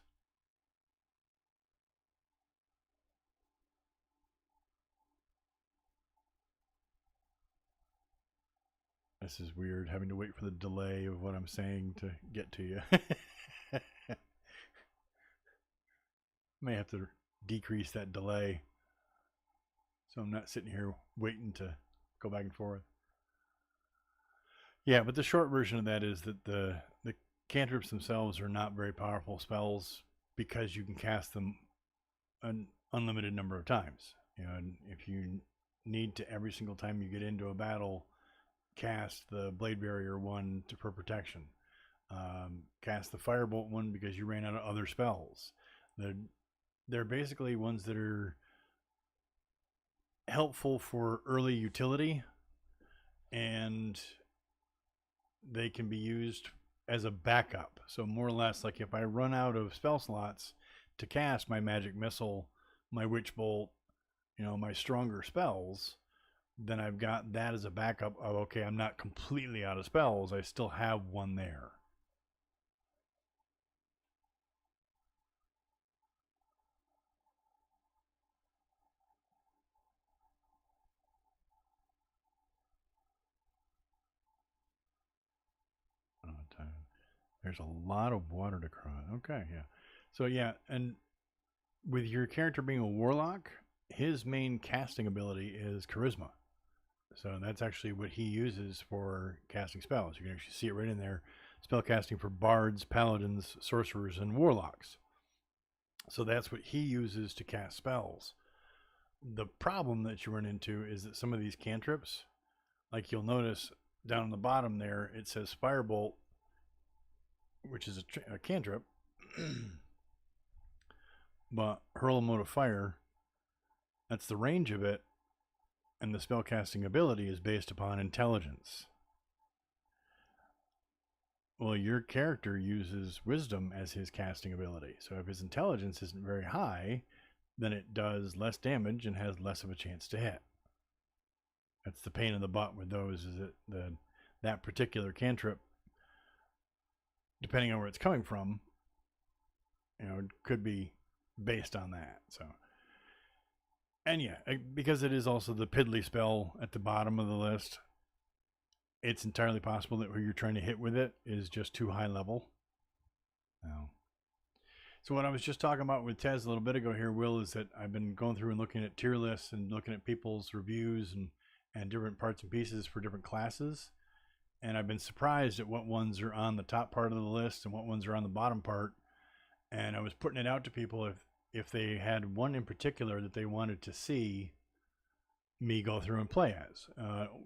This is weird, having to wait for the delay of what I'm saying to get to you. May have to decrease that delay so I'm not sitting here waiting to go back and forth. Yeah, but the short version of that is that the cantrips themselves are not very powerful spells because you can cast them an unlimited number of times. You know, and if you need to every single time you get into a battle cast the blade barrier one for protection, cast the firebolt one because you ran out of other spells. They're basically ones that are helpful for early utility, and they can be used as a backup. So more or less, like if I run out of spell slots to cast my magic missile, my witch bolt, my stronger spells, then I've got that as a backup of, okay, I'm not completely out of spells. I still have one there. There's a lot of water to cross. Okay, yeah. So yeah, and with your character being a warlock, his main casting ability is charisma. So that's actually what he uses for casting spells. You can actually see it right in there. Spell casting for bards, paladins, sorcerers, and warlocks. So that's what he uses to cast spells. The problem that you run into is that some of these cantrips, like you'll notice down on the bottom there, it says Firebolt, which is a cantrip, but Hurl a Mode of Fire, that's the range of it, and the spellcasting ability is based upon intelligence. Well, your character uses wisdom as his casting ability. So if his intelligence isn't very high, then it does less damage and has less of a chance to hit. That's the pain in the butt with those, is that that particular cantrip, depending on where it's coming from, it could be based on that. So, and yeah, because it is also the piddly spell at the bottom of the list, it's entirely possible that who you're trying to hit with it is just too high level. No. So what I was just talking about with Tez a little bit ago here, Will, is that I've been going through and looking at tier lists and looking at people's reviews and different parts and pieces for different classes. And I've been surprised at what ones are on the top part of the list and what ones are on the bottom part. And I was putting it out to people if they had one in particular that they wanted to see me go through and play as,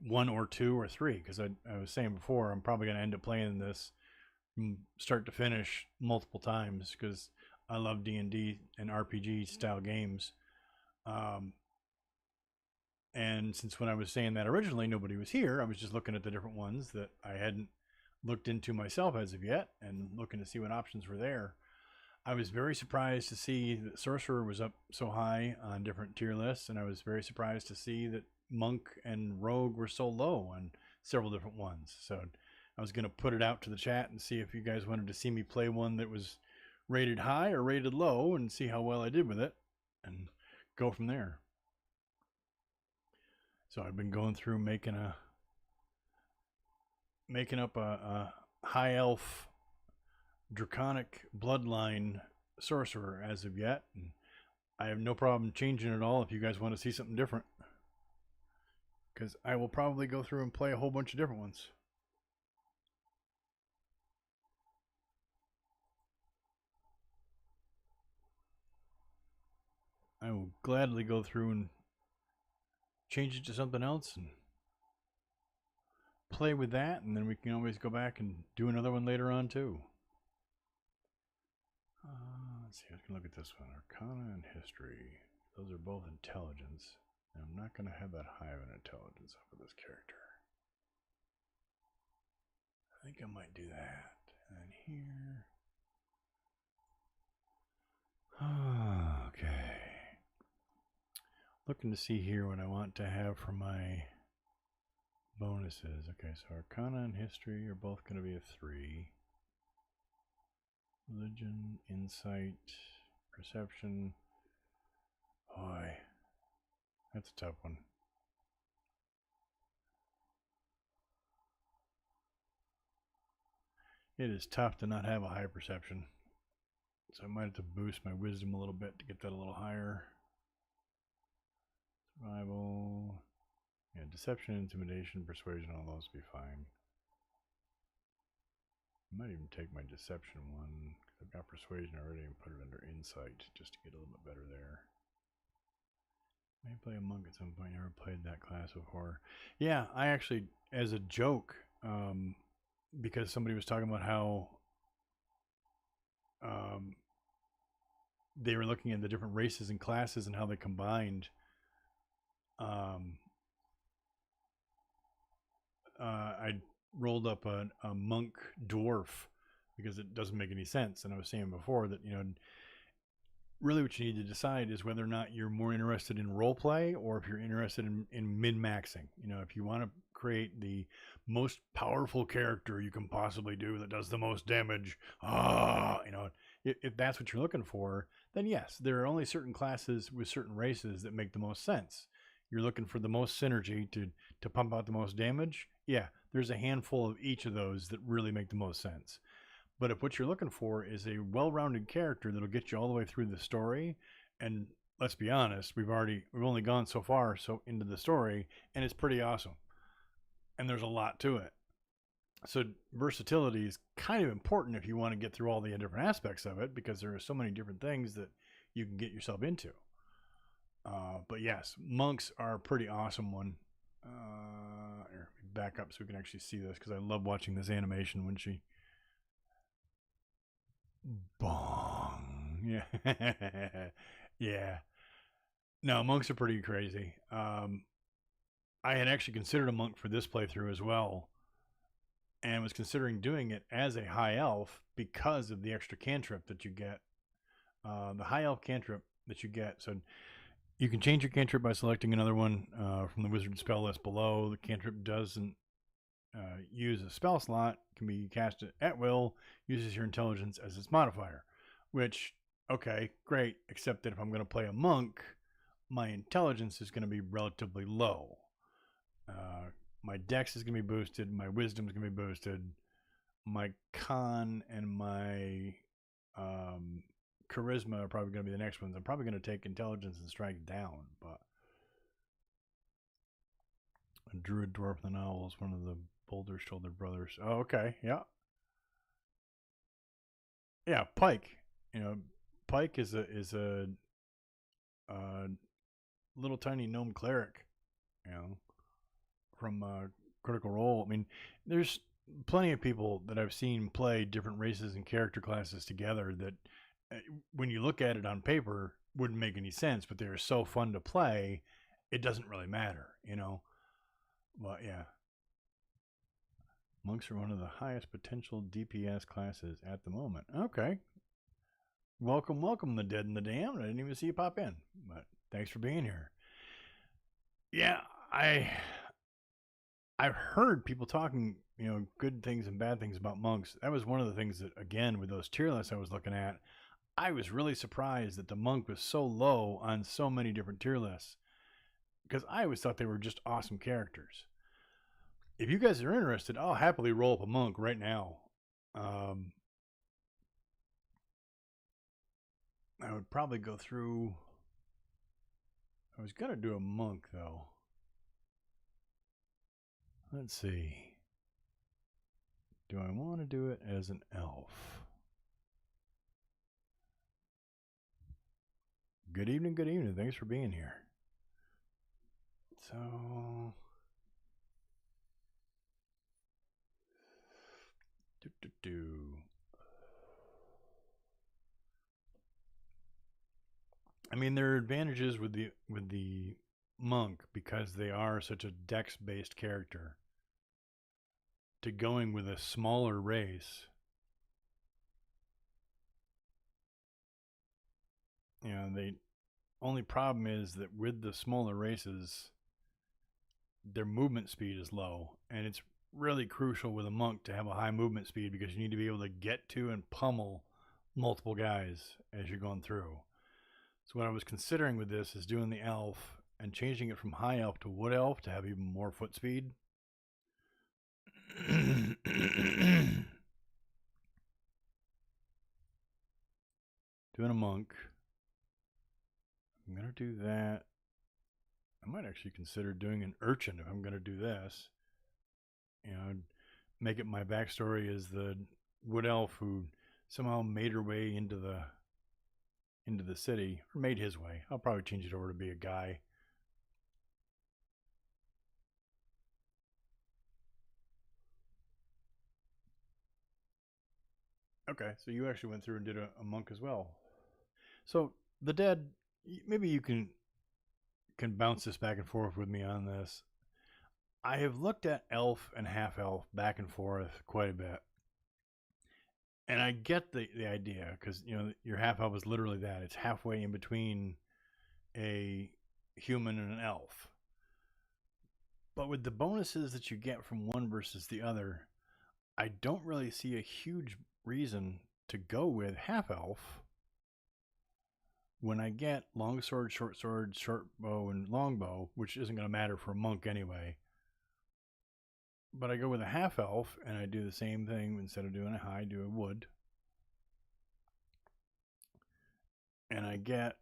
one or two or three, because I was saying before, I'm probably going to end up playing this from start to finish multiple times because I love D&D and RPG style games. And since when I was saying that originally nobody was here, I was just looking at the different ones that I hadn't looked into myself as of yet and looking to see what options were there. I was very surprised to see that Sorcerer was up so high on different tier lists, and I was very surprised to see that Monk and Rogue were so low on several different ones. So I was going to put it out to the chat and see if you guys wanted to see me play one that was rated high or rated low and see how well I did with it and go from there. So I've been going through making up a high elf draconic bloodline sorcerer as of yet. And I have no problem changing it all if you guys want to see something different. Because I will probably go through and play a whole bunch of different ones. I will gladly go through and change it to something else and play with that, and then we can always go back and do another one later on too. Let's see, I can look at this one. Arcana and History. Those are both intelligence. And I'm not going to have that high of an intelligence off of this character. I think I might do that. And here. Okay. Looking to see here what I want to have for my bonuses. Okay, so Arcana and History are both going to be a 3. Religion, Insight, Perception. Boy, that's a tough one. It is tough to not have a high perception. So I might have to boost my wisdom a little bit to get that a little higher. Survival. Yeah, deception, intimidation, persuasion, all those will be fine. I might even take my deception one, because I've got persuasion already, and put it under insight, just to get a little bit better there. May play a monk at some point. Never played that class before. Yeah, I actually, as a joke, because somebody was talking about how they were looking at the different races and classes and how they combined. I rolled up a monk dwarf because it doesn't make any sense. And I was saying before that, really what you need to decide is whether or not you're more interested in role play or if you're interested in min-maxing. If you want to create the most powerful character you can possibly do that does the most damage, if that's what you're looking for, then yes, there are only certain classes with certain races that make the most sense. You're looking for the most synergy to pump out the most damage. Yeah, there's a handful of each of those that really make the most sense. But if what you're looking for is a well-rounded character that'll get you all the way through the story, and let's be honest, we've only gone so far into the story, and it's pretty awesome. And there's a lot to it. So versatility is kind of important if you want to get through all the different aspects of it, because there are so many different things that you can get yourself into. But yes, monks are a pretty awesome one. Here, back up so we can actually see this, because I love watching this animation when she bong. Yeah. Yeah. No, monks are pretty crazy. I had actually considered a monk for this playthrough as well, and was considering doing it as a high elf because of the extra cantrip that you get. The high elf cantrip that you get. So you can change your cantrip by selecting another one from the wizard spell list below. The cantrip doesn't use a spell slot, can be cast at will, uses your intelligence as its modifier, which, okay, great, except that if I'm going to play a monk, my intelligence is going to be relatively low. My dex is going to be boosted, my wisdom is going to be boosted, my con and my charisma are probably going to be the next ones. I'm probably going to take intelligence and strike down, but a druid, dwarf, and an owl is one of the Baldur shoulder brothers. Oh, okay, yeah. Yeah, Pike. Pike is a little tiny gnome cleric, from Critical Role. I mean, there's plenty of people that I've seen play different races and character classes together that, when you look at it on paper, wouldn't make any sense, but they're so fun to play, it doesn't really matter, But yeah. Monks are one of the highest potential DPS classes at the moment. Okay. Welcome, the dead and the damned. I didn't even see you pop in, but thanks for being here. Yeah, I've heard people talking, good things and bad things about monks. That was one of the things that, again, with those tier lists I was looking at, I was really surprised that the monk was so low on so many different tier lists, because I always thought they were just awesome characters. If you guys are interested, I'll happily roll up a monk right now. I would probably go through. I was gonna do a monk though. Let's see. Do I want to do it as an elf? Good evening, good evening. Thanks for being here. So, I mean, there are advantages with the monk because they are such a dex-based character. To going with a smaller race, the only problem is that with the smaller races, their movement speed is low, and it's really crucial with a monk to have a high movement speed because you need to be able to get to and pummel multiple guys as you're going through. So what I was considering with this is doing the elf and changing it from high elf to wood elf to have even more foot speed. Doing a monk. I'm going to do that. I might actually consider doing an urchin if I'm going to do this. Make it my backstory as the wood elf who somehow made her way into the city, or made his way. I'll probably change it over to be a guy. Okay, so you actually went through and did a monk as well. So the dead, maybe you can bounce this back and forth with me on this. I have looked at elf and half elf back and forth quite a bit. And I get the idea because, your half elf is literally that. It's halfway in between a human and an elf. But with the bonuses that you get from one versus the other, I don't really see a huge reason to go with half elf when I get long sword, short bow, and long bow, which isn't going to matter for a monk anyway. But I go with a half elf and I do the same thing. Instead of doing a high, do a wood. And I get,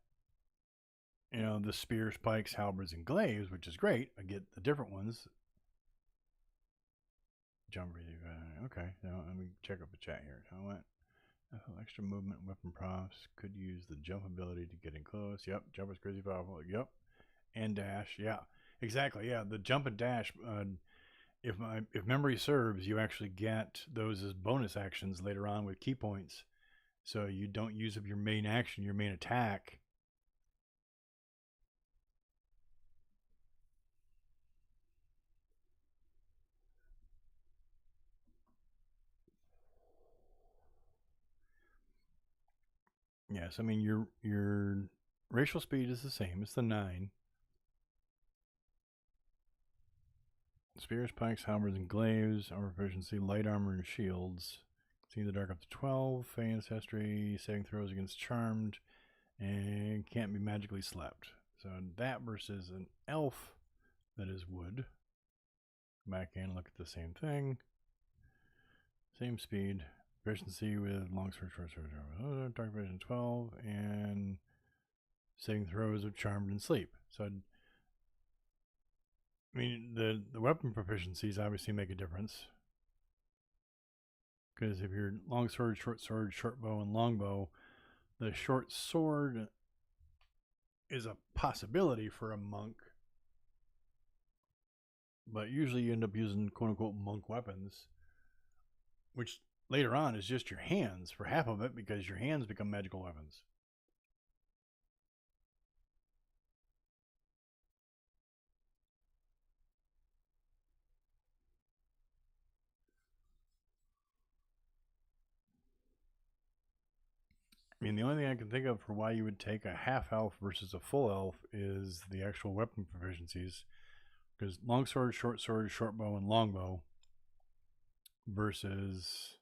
the spears, pikes, halberds, and glaives, which is great. I get the different ones. Jump okay. Now let me check up the chat here. So I went extra movement, weapon props. Could use the jump ability to get in close. Yep, jump is crazy powerful. Yep, and dash. Yeah, exactly. Yeah, the jump and dash. If memory serves, you actually get those as bonus actions later on with key points. So you don't use up your main action, your main attack. Yes, I mean your racial speed is the same. It's the 9. Spears, pikes, halberds, and glaives. Armor proficiency, light armor, and shields. See the dark up to 12. Fey ancestry, saving throws against charmed, and can't be magically slept. So that versus an elf that is wood. Back in, look at the same thing. Same speed. Proficiency with longsword, short sword, dark vision 12, and saving throws of charmed and sleep. So I mean, the weapon proficiencies obviously make a difference. Because if you're long sword, short bow, and longbow, the short sword is a possibility for a monk. But usually you end up using quote unquote monk weapons, which later on is just your hands for half of it because your hands become magical weapons. I mean, the only thing I can think of for why you would take a half elf versus a full elf is the actual weapon proficiencies. Because longsword, short bow, and longbow versus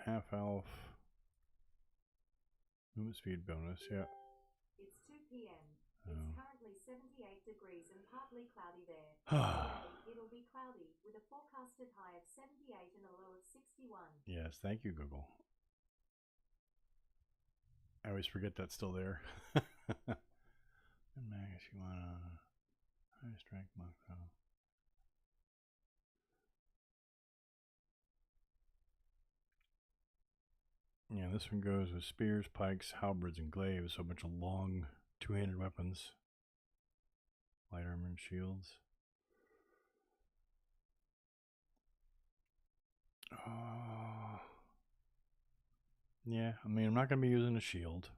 half elf. Movement speed bonus, yeah. It's 2 p.m. It's 78 degrees and partly cloudy there. Today, it'll be cloudy with a forecasted high of 78 and a low of 61. Yes, thank you, Google. I always forget that's still there. Max, you want a high strength monk though? Yeah, this one goes with spears, pikes, halberds, and glaives. So a bunch of long two-handed weapons, light armor and shields. Yeah, I mean, I'm not going to be using a shield.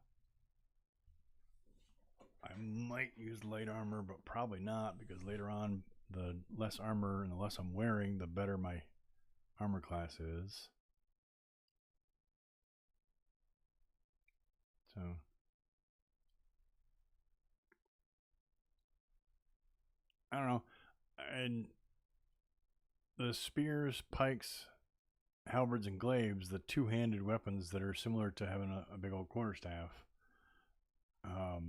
I might use light armor, but probably not, because later on, the less armor and the less I'm wearing, the better my armor class is. So I don't know. And the spears, pikes, halberds, and glaives, the two-handed weapons that are similar to having a big old quarterstaff, are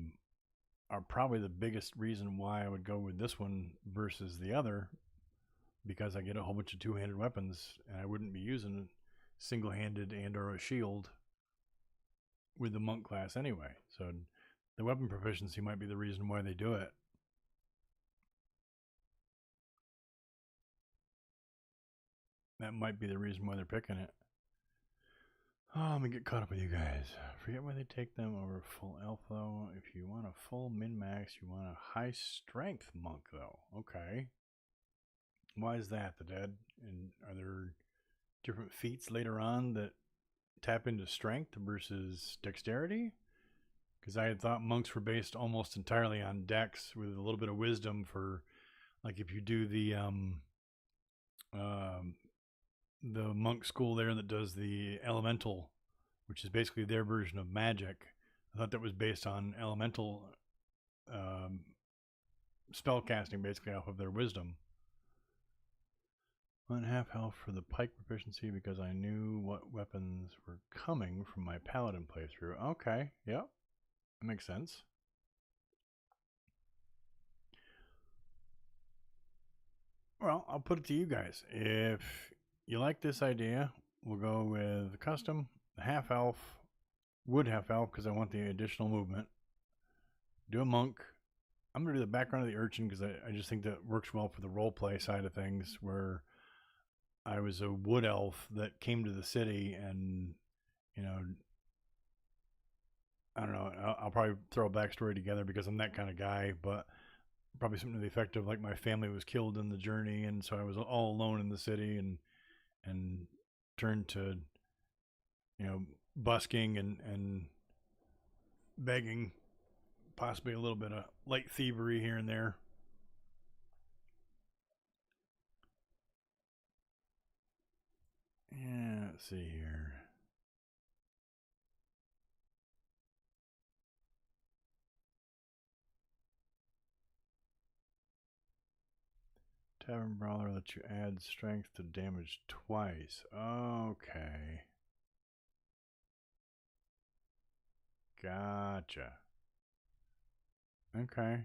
probably the biggest reason why I would go with this one versus the other, because I get a whole bunch of two-handed weapons, and I wouldn't be using single-handed and or a shield with the monk class anyway. So the weapon proficiency might be the reason why they do it. That might be the reason why they're picking it. Oh, I'm gonna get caught up with you guys. Forget why they take them over full elf though. If you want a full min max, you want a high strength monk though. Okay. Why is that, the dead? And are there different feats later on that tap into strength versus dexterity? Because I had thought monks were based almost entirely on dex with a little bit of wisdom for, like, if you do the monk school there that does the elemental, which is basically their version of magic. I thought that was based on elemental spell casting, basically off of their wisdom. 1.5 health for the pike proficiency because I knew what weapons were coming from my paladin playthrough. Okay, yep, that makes sense. Well, I'll put it to you guys. If you like this idea, we'll go with custom, half elf, wood half elf because I want the additional movement. Do a monk. I'm going to do the background of the urchin because I just think that works well for the role play side of things, where I was a wood elf that came to the city and, you know, I don't know, I'll probably throw a backstory together because I'm that kind of guy, but probably something to the effect of like my family was killed in the journey, and so I was all alone in the city and turned to, you know, busking and begging, possibly a little bit of light thievery here and there. Yeah, let's see here. Tavern Brawler lets you add strength to damage twice. Okay. Gotcha. Okay.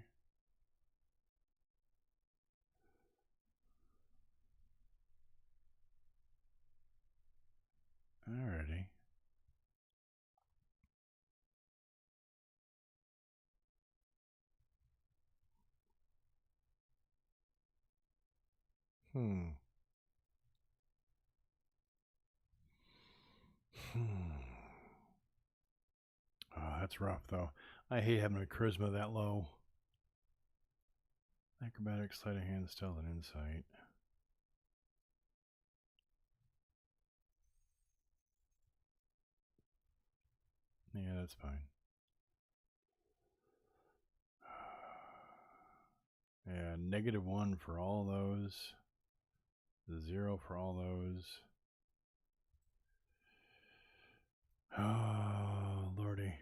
Alrighty. Hmm. Hmm. Oh, that's rough, though. I hate having a charisma that low. Acrobatics, sleight of hand, stealth, and insight. Yeah, that's fine. Yeah, -1 for all those. 0 for all those. Oh, lordy.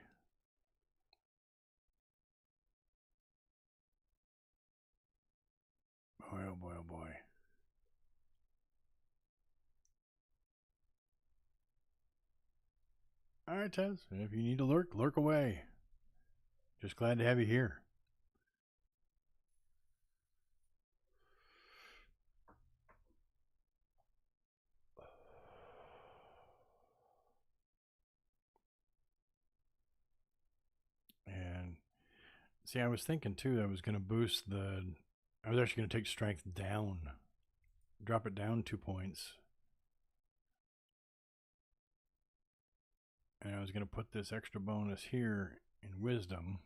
Boy, oh boy, oh boy. All right, Tez. If you need to lurk, lurk away. Just glad to have you here. See, I was thinking too that I was going to boost the. I was actually going to take strength down, drop it down 2 points, and I was going to put this extra bonus here in wisdom,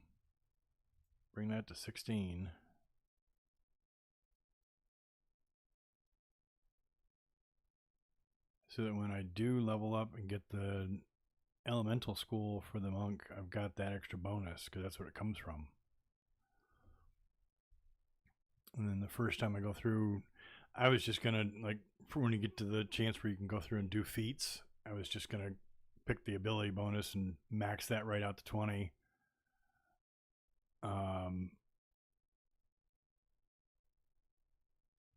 bring that to 16. So that when I do level up and get the elemental school for the monk, I've got that extra bonus because that's what it comes from. And then the first time I go through, I was just gonna like for when you get to the chance where you can go through and do feats, I was just gonna pick the ability bonus and max that right out to 20. And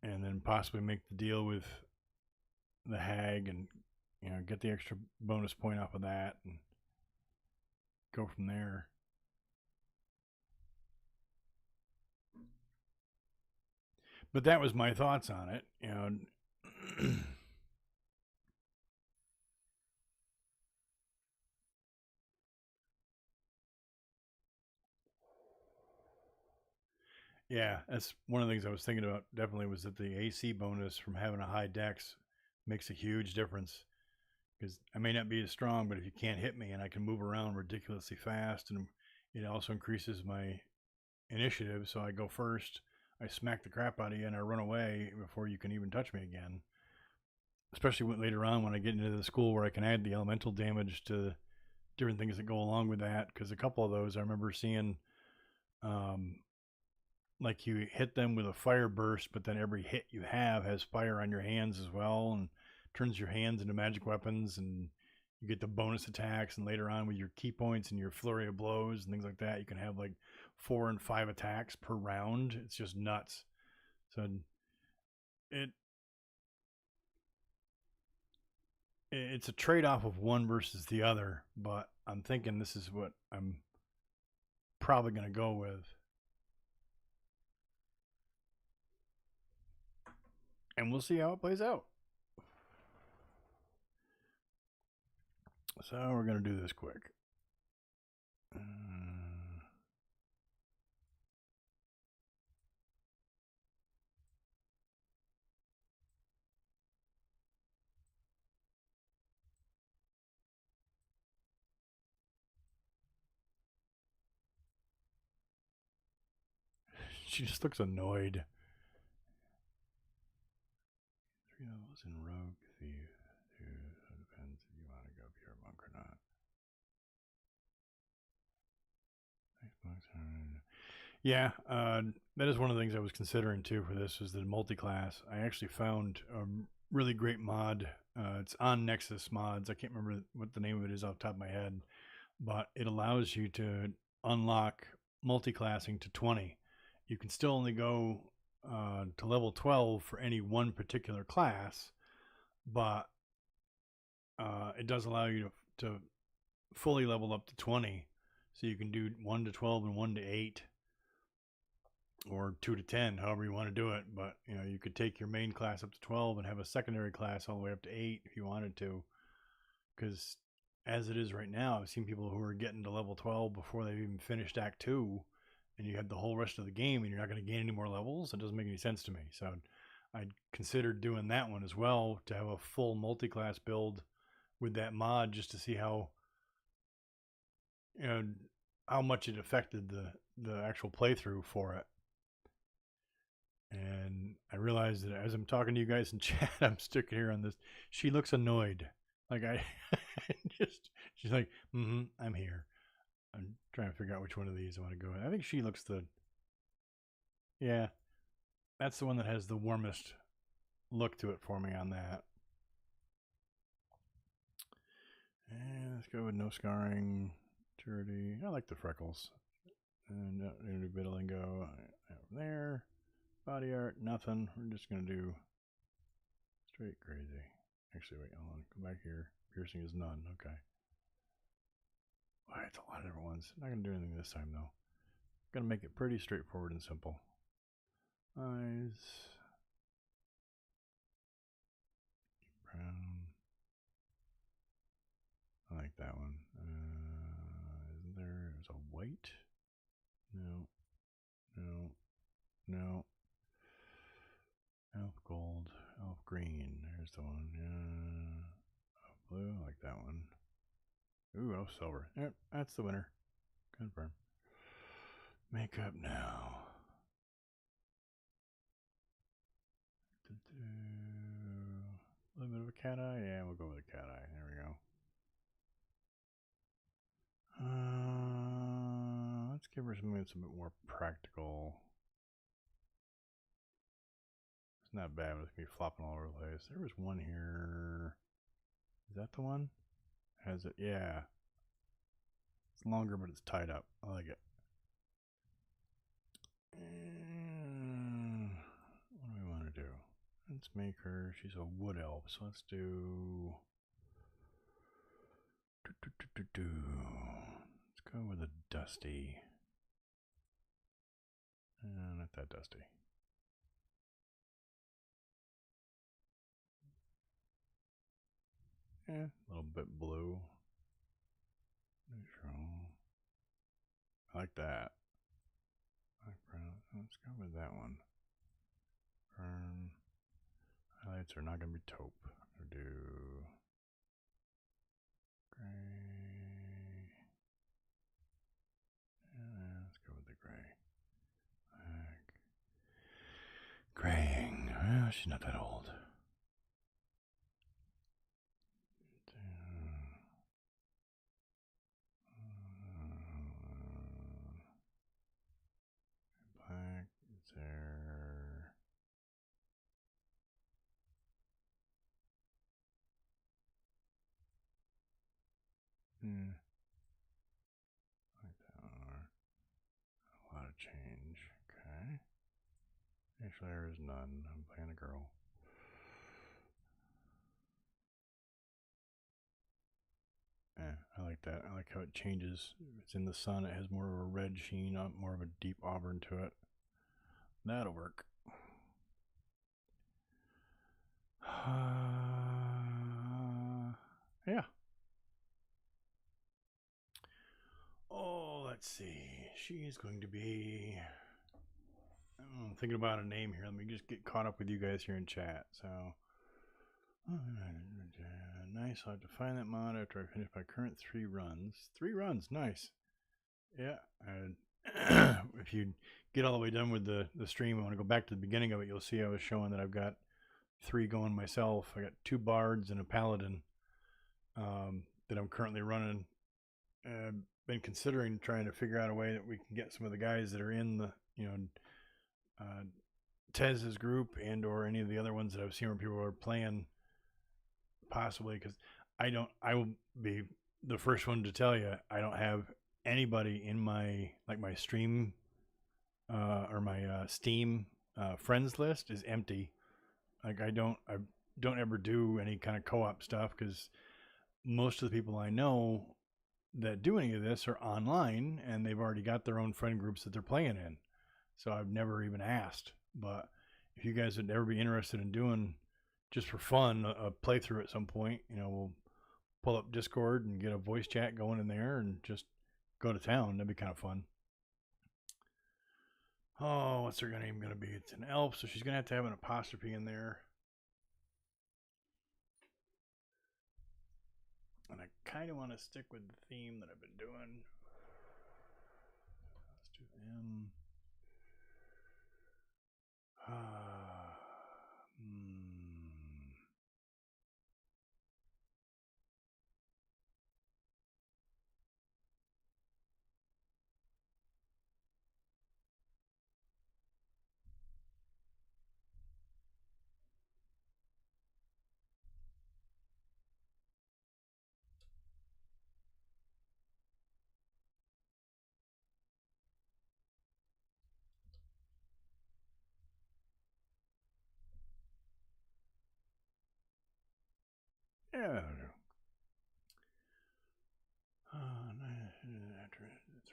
then possibly make the deal with the hag and get the extra bonus point off of that and go from there. But that was my thoughts on it. Yeah, that's one of the things I was thinking about. Definitely was that the AC bonus from having a high dex makes a huge difference. Because I may not be as strong, but if you can't hit me and I can move around ridiculously fast, and it also increases my initiative, so I go first, I smack the crap out of you, and I run away before you can even touch me again. Especially later on when I get into the school where I can add the elemental damage to different things that go along with that. Because a couple of those I remember seeing, um, like you hit them with a fire burst, but then every hit you have has fire on your hands as well, and turns your hands into magic weapons, and you get the bonus attacks. And later on with your key points and your flurry of blows and things like that, you can have like 4 and 5 attacks per round. It's just nuts. So it it's a trade-off of one versus the other, but I'm thinking this is what I'm probably going to go with. And we'll see how it plays out. So we're going to do this quick. She just looks annoyed. 3 levels in Rogue, Thief. So it depends if you want to go pure monk or not. Yeah, that is one of the things I was considering too for this was the multi-class. I actually found a really great mod. It's on Nexus Mods. I can't remember what the name of it is off the top of my head, but it allows you to unlock multi-classing to 20. You can still only go to level 12 for any one particular class, but it does allow you to fully level up to 20. So you can do 1 to 12 and 1 to 8 or 2 to 10, however you want to do it. But you could take your main class up to 12 and have a secondary class all the way up to 8 if you wanted to. Because as it is right now, I've seen people who are getting to level 12 before they've even finished Act 2, and you have the whole rest of the game and you're not going to gain any more levels. It doesn't make any sense to me. So I considered doing that one as well to have a full multi-class build with that mod just to see how much it affected the actual playthrough for it. And I realized that as I'm talking to you guys in chat, I'm sticking here on this. She looks annoyed. Like I she's like, I'm here. I'm trying to figure out which one of these I want to go in. I think she looks yeah, that's the one that has the warmest look to it for me on that. And let's go with no scarring, maturity. I like the freckles. And vitiligo there. Body art, nothing. We're just gonna do straight crazy. Actually, wait, hold on. Come back here. Piercing is none. Okay. Alright, it's a lot of different ones. Not gonna do anything this time though. Gonna make it pretty straightforward and simple. Eyes. Brown. I like that one. Isn't there? There's a white. No, No. Elf gold. Elf green. There's the one. Elf blue. I like that one. Ooh, elf silver. Yep, that's the winner. Confirm. Makeup now. A little bit of a cat eye. Yeah, we'll go with a cat eye. There we go. Let's give her something that's a bit more practical. It's not bad, but it's gonna be flopping all over the place. There was one here. Is that the one? Has it? Yeah. It's longer, but it's tied up. I like it. And what do we want to do? Let's make her. She's a wood elf, so let's do. Let's go with a dusty. Not that dusty. A little bit blue. Neutral. I like that. Let's go with that one. Firm. Highlights are not going to be taupe. We'll do gray. Let's go with the gray. Black. Graying. Well, she's not that old. Black is there. Like that one. A lot of change. Okay. Actually, there is none. I'm playing a girl. I like that. I like how it changes. It's in the sun. It has more of a red sheen, more of a deep auburn to it. That'll work. Yeah. Oh, let's see. She's going to be. I'm thinking about a name here. Let me just get caught up with you guys here in chat. So. Nice. I'll have to find that mod after I finish my current 3 runs. 3 runs. Nice. Yeah. If you get all the way done with the stream, I want to go back to the beginning of it. You'll see I was showing that I've got 3 going myself. I got 2 bards and a paladin that I'm currently running. I've been considering trying to figure out a way that we can get some of the guys that are in the Tez's group and or any of the other ones that I've seen where people are playing, possibly, because I will be the first one to tell you I don't have anybody in my stream or my Steam friends list is empty. Like I don't ever do any kind of co-op stuff because most of the people I know that do any of this are online and they've already got their own friend groups that they're playing in. So I've never even asked. But if you guys would ever be interested in doing, just for fun, a playthrough at some point, we'll pull up Discord and get a voice chat going in there and just go to town. That'd be kind of fun. Oh, what's her name going to be? It's an elf, so she's going to have an apostrophe in there. And I kind of want to stick with the theme that I've been doing. Let's do M. Yeah. After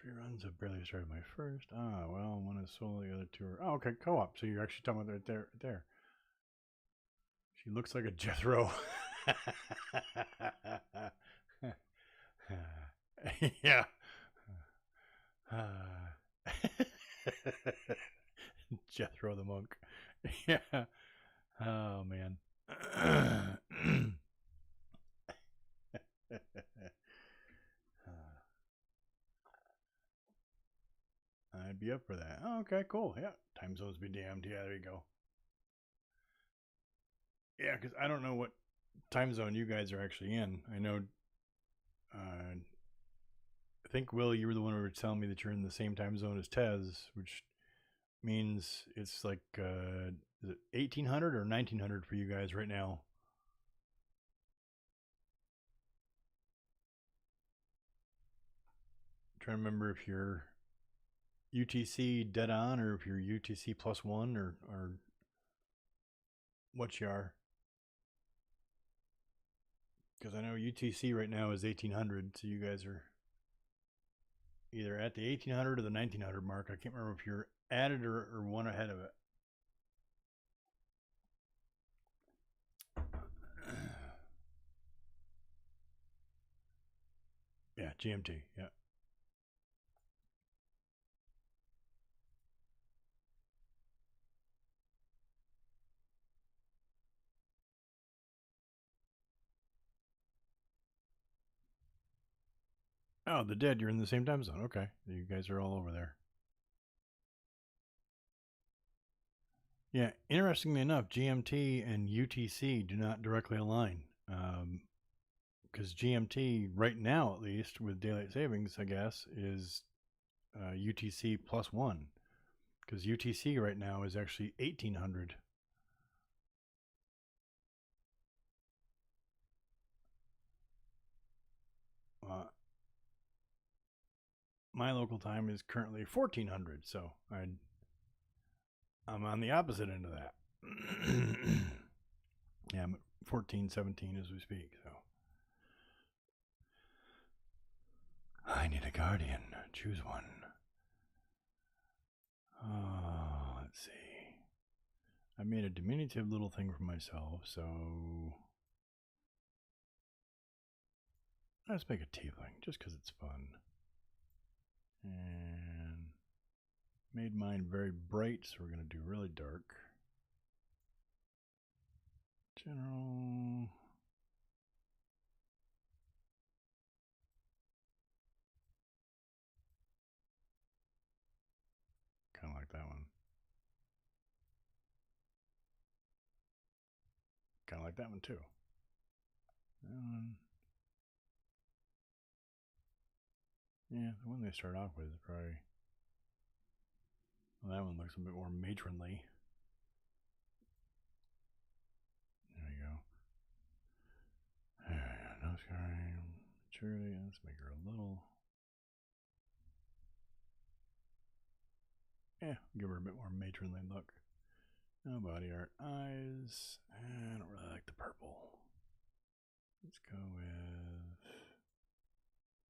3 runs, I've barely started my first. Well, one is solo, the other 2 are. Oh, okay, co-op. So you're actually talking about right there. She looks like a Jethro. Yeah. Jethro the monk. Yeah. Oh man. I'd be up for that. Oh, okay, cool. Yeah, time zones be damned. Yeah, there you go. Yeah, because I don't know what time zone you guys are actually in. I know. I think Will, you were the one who were telling me that you're in the same time zone as Tez, which means it's like is it 1800 or 1900 for you guys right now? I'm trying to remember if you're UTC dead on or if you're UTC plus one or what you are. Because I know UTC right now is 1800, so you guys are either at the 1800 or the 1900 mark. I can't remember if you're at it or one ahead of it. Yeah, GMT. Yeah. Oh, the dead. You're in the same time zone. Okay, you guys are all over there. Yeah. Interestingly enough, GMT and UTC do not directly align. Because GMT right now, at least with daylight savings, I guess, is UTC plus one. Because UTC right now is actually 1800. Uh, my local time is currently 1400, so I'm on the opposite end of that. Yeah, I'm at 1417 as we speak. So I need a guardian. Choose one. Oh, let's see. I made a diminutive little thing for myself, so let's make a tiefling just because it's fun. And made mine very bright, so we're going to do really dark. General. Kind of like that one. Kind of like that one too. That one. Yeah, the one they start off with is probably. Well, that one looks a bit more matronly. There you go. No scarring. Maturity. Let's make her a little. Yeah, give her a bit more matronly look. No body art. Eyes. I don't really like the purple. Let's go with.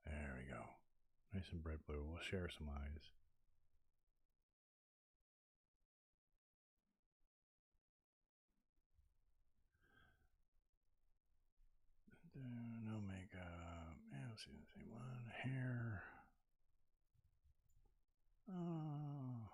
There we go. Nice and bright blue. We'll share some eyes. No makeup. Yeah, let's see the same one. Hair. Oh.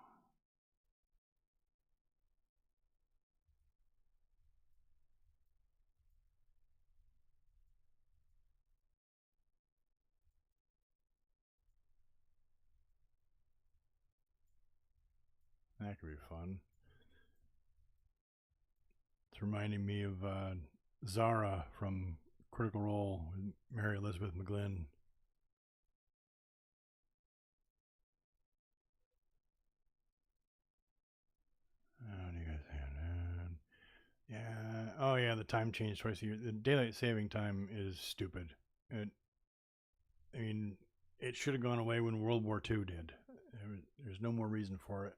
That could be fun. It's reminding me of Zara from Critical Role with Mary Elizabeth McGlynn. What do you guys think? Yeah. Oh, yeah. The time change twice a year. The daylight saving time is stupid. I mean, it should have gone away when World War II did. There's no more reason for it.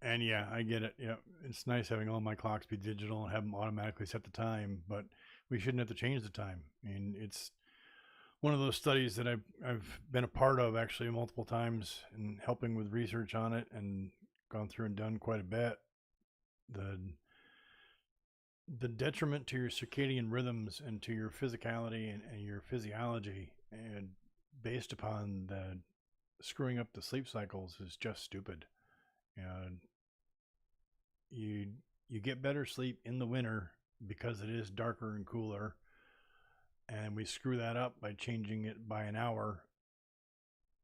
And yeah, I get it. Yeah, it's nice having all my clocks be digital and have them automatically set the time, but we shouldn't have to change the time. I mean, it's one of those studies that I've been a part of actually multiple times and helping with research on it and gone through and done quite a bit. The the detriment to your circadian rhythms and to your physicality and your physiology and based upon the screwing up the sleep cycles is just stupid. And you you get better sleep in the winter because it is darker and cooler, and we screw that up by changing it by an hour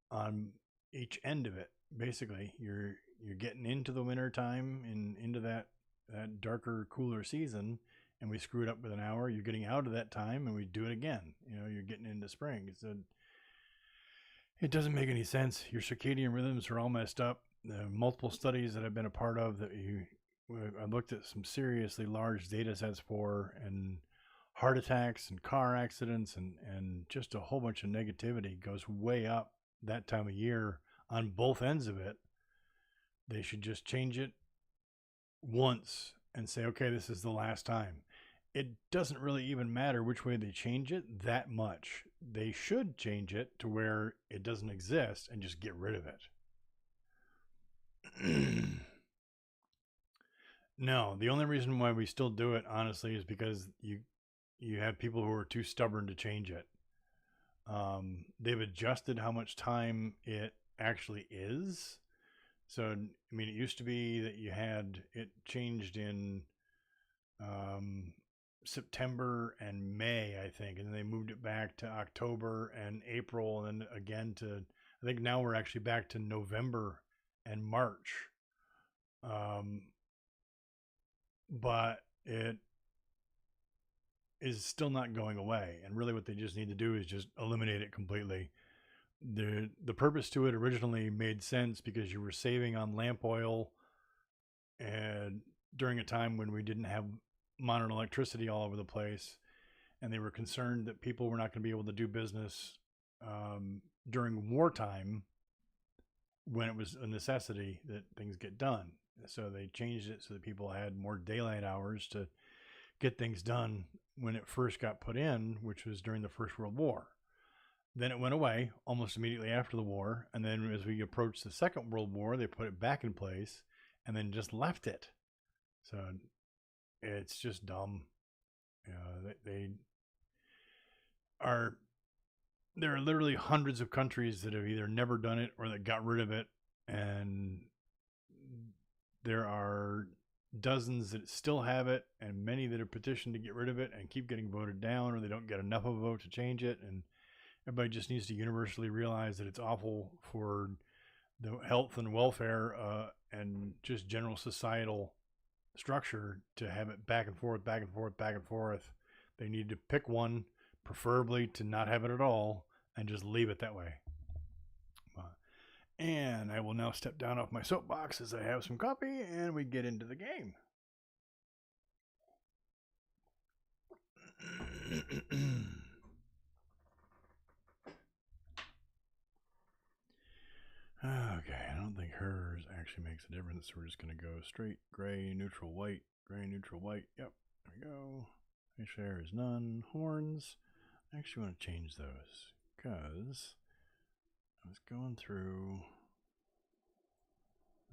on each end of it. Basically, you're getting into the winter time and into that darker, cooler season, and we screw it up with an hour. You're getting out of that time, and we do it again. You're getting into spring. It doesn't make any sense. Your circadian rhythms are all messed up. The multiple studies that I've been a part of I looked at some seriously large data sets for, and heart attacks and car accidents and just a whole bunch of negativity goes way up that time of year on both ends of it. They should just change it once and say, okay, this is the last time. It doesn't really even matter which way they change it that much. They should change it to where it doesn't exist and just get rid of it. No, the only reason why we still do it, honestly, is because you have people who are too stubborn to change it. They've adjusted how much time it actually is. So, I mean, it used to be that you had it changed in September and May, I think, and then they moved it back to October and April, and then again to, I think now we're actually back to November and March. But it is still not going away, and really what they just need to do is just eliminate it completely. The purpose to it originally made sense because you were saving on lamp oil, and during a time when we didn't have modern electricity all over the place, and they were concerned that people were not going to be able to do business during wartime when it was a necessity that things get done. So they changed it so that people had more daylight hours to get things done when it first got put in, which was during the First World War. Then it went away almost immediately after the war, and then as we approached the Second World War, they put it back in place and then just left it. So it's just dumb. They are. There are literally hundreds of countries that have either never done it or that got rid of it, and there are dozens that still have it, and many that have petitioned to get rid of it and keep getting voted down, or they don't get enough of a vote to change it. And everybody just needs to universally realize that it's awful for the health and welfare and just general societal structure to have it back and forth, back and forth, back and forth. They need to pick one, preferably to not have it at all, and just leave it that way. And I will now step down off my soapbox as I have some coffee and we get into the game. Okay, I don't think hers actually makes a difference, so we're just going to go straight gray, neutral, white, gray, neutral, white. Yep, there we go. Facial hair is none. Horns, I actually want to change those because I was going through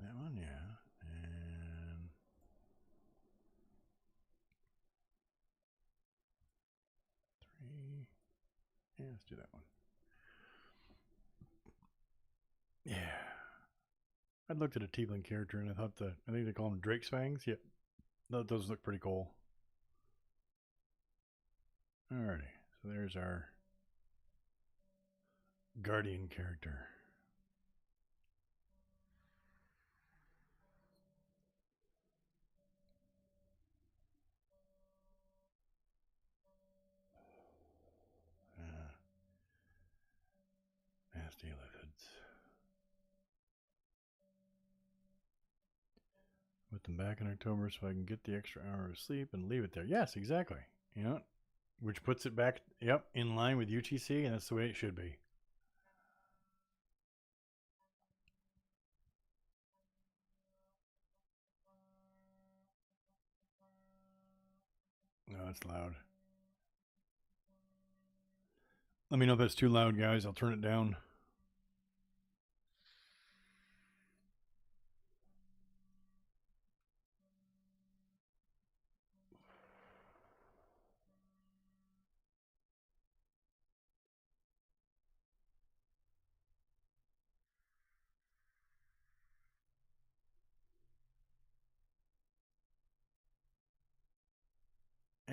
that one, yeah, and three. Yeah, let's do that one. Yeah. I'd looked at a Tiefling character and I thought I think they call them Drake's Fangs. Yep. Those look pretty cool. Alrighty. So there's our Guardian character. Nasty lipids. Put them back in October so I can get the extra hour of sleep and leave it there. Yes, exactly. You know, which puts it back, yep, in line with UTC, and that's the way it should be. No, it's loud. Let me know if that's too loud, guys. I'll turn it down.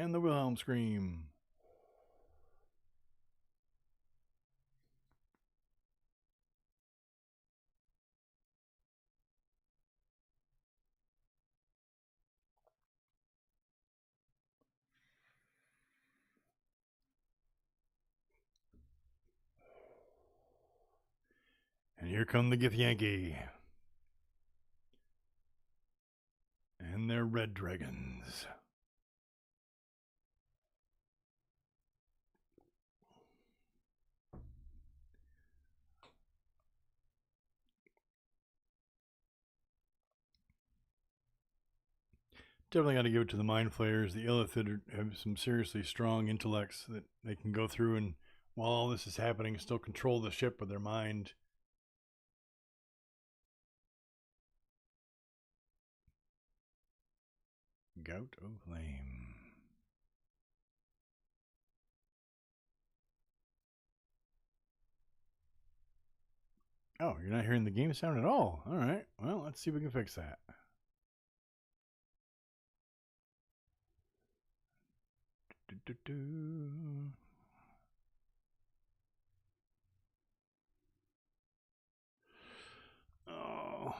And the Wilhelm scream. And here come the Githyanki. And their red dragons. Definitely got to give it to the mind flayers. The Illithid have some seriously strong intellects that they can go through and, while all this is happening, still control the ship with their mind. Gout of Flame. Oh, you're not hearing the game sound at all. All right. Well, let's see if we can fix that. Oh,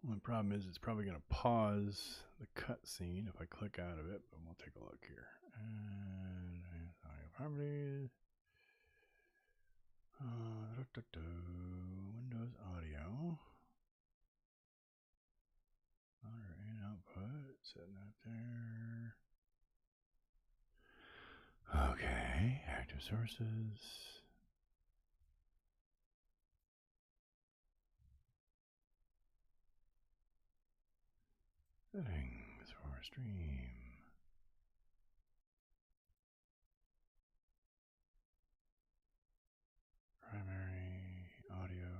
the problem is it's probably going to pause the cutscene if I click out of it, but we'll take a look here. And audio properties. Windows audio. Audio in output. Setting that there. Okay, active sources. Settings for stream. Primary audio.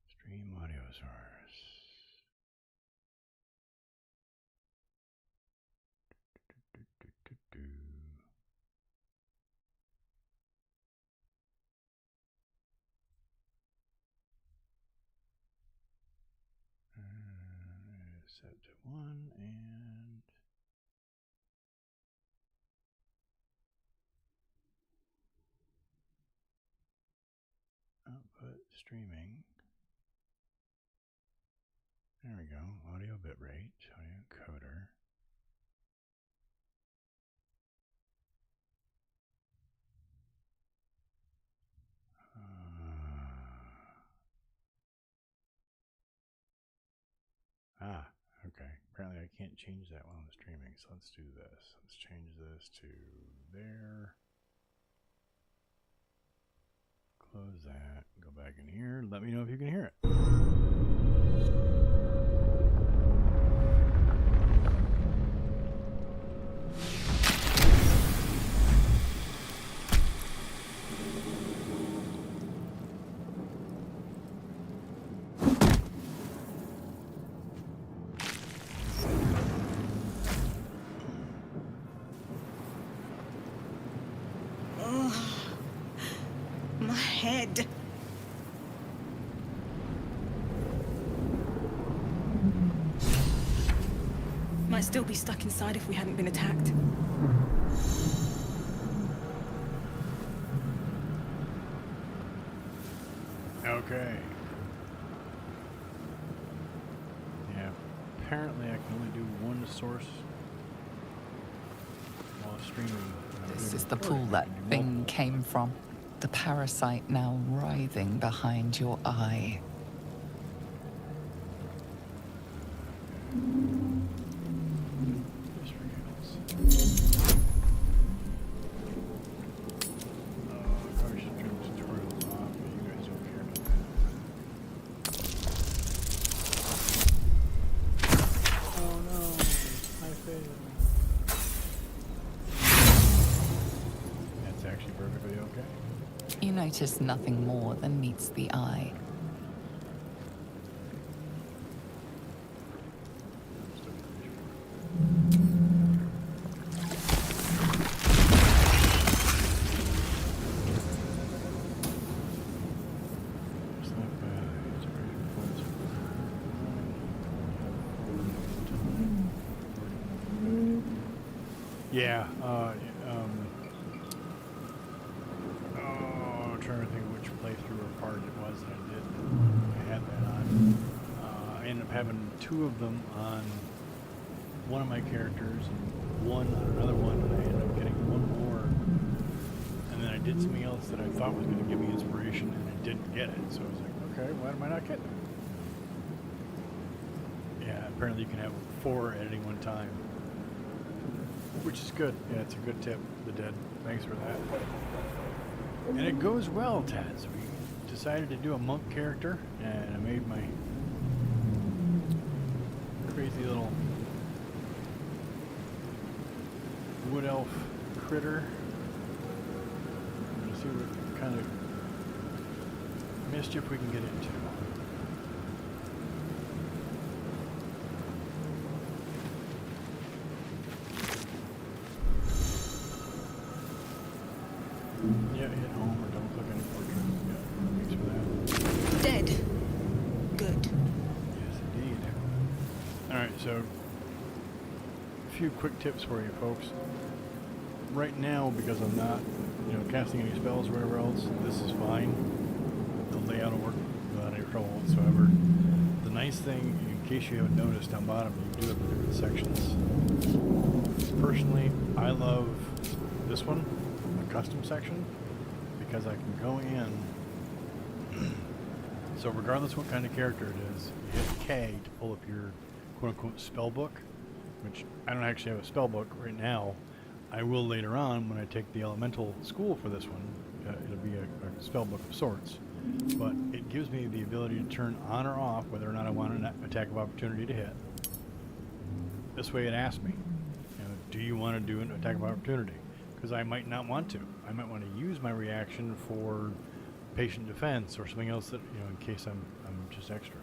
Stream audio source. Set to 1 and output streaming. There we go. Audio bitrate, audio encoder. Okay. Apparently I can't change that while I'm streaming, so let's do this. Let's change this to there. Close that. Go back in here. Let me know if you can hear it. Head. Might still be stuck inside if we hadn't been attacked. Okay. Yeah, apparently I can only do one source while streaming. This is the pool that thing came from. The parasite now writhing behind your eye. You notice nothing more than meets the eye. Yeah. I'm trying to think which playthrough or part it was that I did. I had that on. I ended up having 2 of them on one of my characters and one on another one, and I ended up getting one more. And then I did something else that I thought was going to give me inspiration, and I didn't get it. So I was like, okay, why am I not getting it? Yeah, apparently you can have 4 at any one time, which is good. Yeah, it's a good tip, the Dead. Thanks for that. And it goes well, Taz. We decided to do a monk character, and I made my crazy little wood elf critter. I'm going to see what kind of mischief we can get into. Yeah, hit home or don't click any portrait. Yeah, thanks for that. Dead. Good. Yes, indeed. Alright, so a few quick tips for you folks. Right now, because I'm not, casting any spells or whatever else, this is fine. The layout will work without any trouble whatsoever. The nice thing, in case you haven't noticed down bottom, you do have the different sections. Personally, I love this one, the custom section, because I can go in. So regardless what kind of character it is, you hit K to pull up your quote-unquote spell book, which I don't actually have a spell book right now. I will later on when I take the elemental school for this one. It'll be a spell book of sorts, but it gives me the ability to turn on or off whether or not I want an attack of opportunity to hit. This way it asks me, do you want to do an attack of opportunity? Because I might not want to. I might want to use my reaction for patient defense or something else that, in case I'm just extra.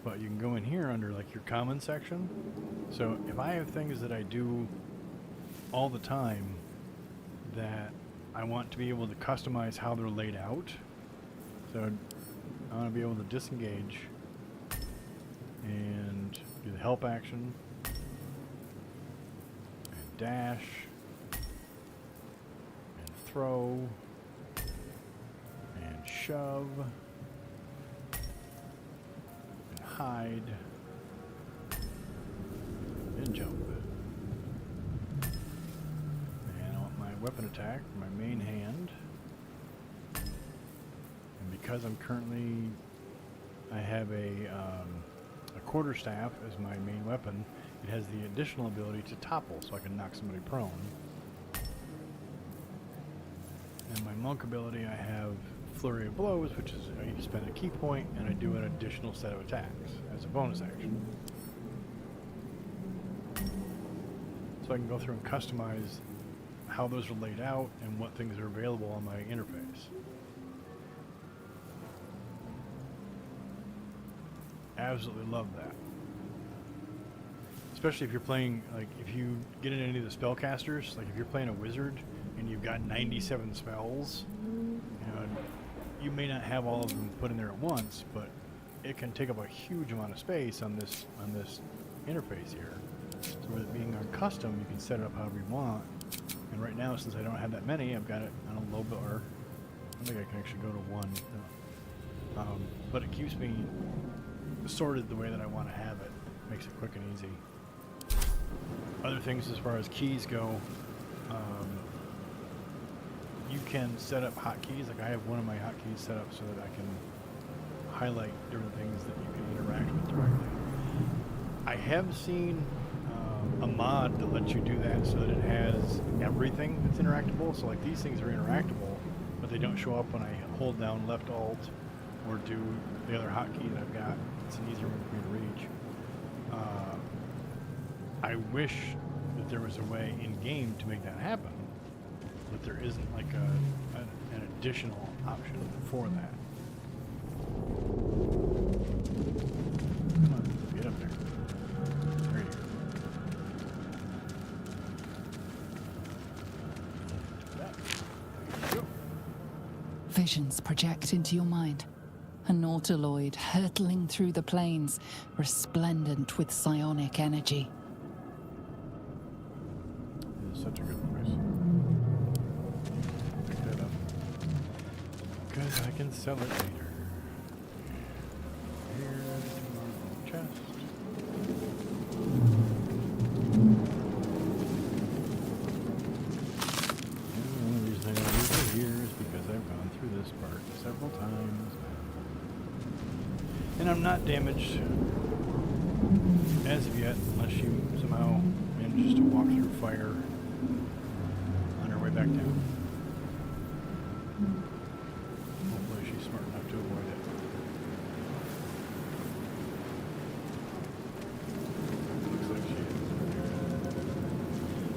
But you can go in here under like your common section. So if I have things that I do all the time that I want to be able to customize how they're laid out. So I want to be able to disengage and do the help action and dash and throw and shove and hide and jump. And I want my weapon attack, my main hand. And because I'm currently, I have a quarterstaff as my main weapon, it has the additional ability to topple, so I can knock somebody prone. And my monk ability, I have flurry of blows, which is I spend a key point and I do an additional set of attacks as a bonus action. So I can go through and customize how those are laid out and what things are available on my interface. Absolutely love that. Especially if you're playing, like, if you get into any of the spellcasters, like if you're playing a wizard and you've got 97 spells, you may not have all of them put in there at once, but it can take up a huge amount of space on this interface here. So with it being on custom, you can set it up however you want. And right now, since I don't have that many, I've got it on a low bar. I think I can actually go to 1. But it keeps me sorted the way that I want to have it. Makes it quick and easy. Other things as far as keys go, you can set up hotkeys. Like I have one of my hotkeys set up so that I can highlight different things that you can interact with directly. I have seen a mod that lets you do that so that it has everything that's interactable. So like these things are interactable, but they don't show up when I hold down left alt or do the other hotkey that I've got. It's an easier one for me to reach. I wish that there was a way in game to make that happen, but there isn't like an additional option for that. Come on, get up there. There you go. Visions project into your mind, A nautiloid hurtling through the plains, resplendent with psionic energy. It is such a good voice. Pick that up. Because I can sell it later. Here's our chest. And the only reason I don't use it here is because I've gone through this part several times. And I'm not damaged as of yet, unless you somehow manage to walk through fire on her way back down. Hopefully she's smart enough to avoid it. Looks like she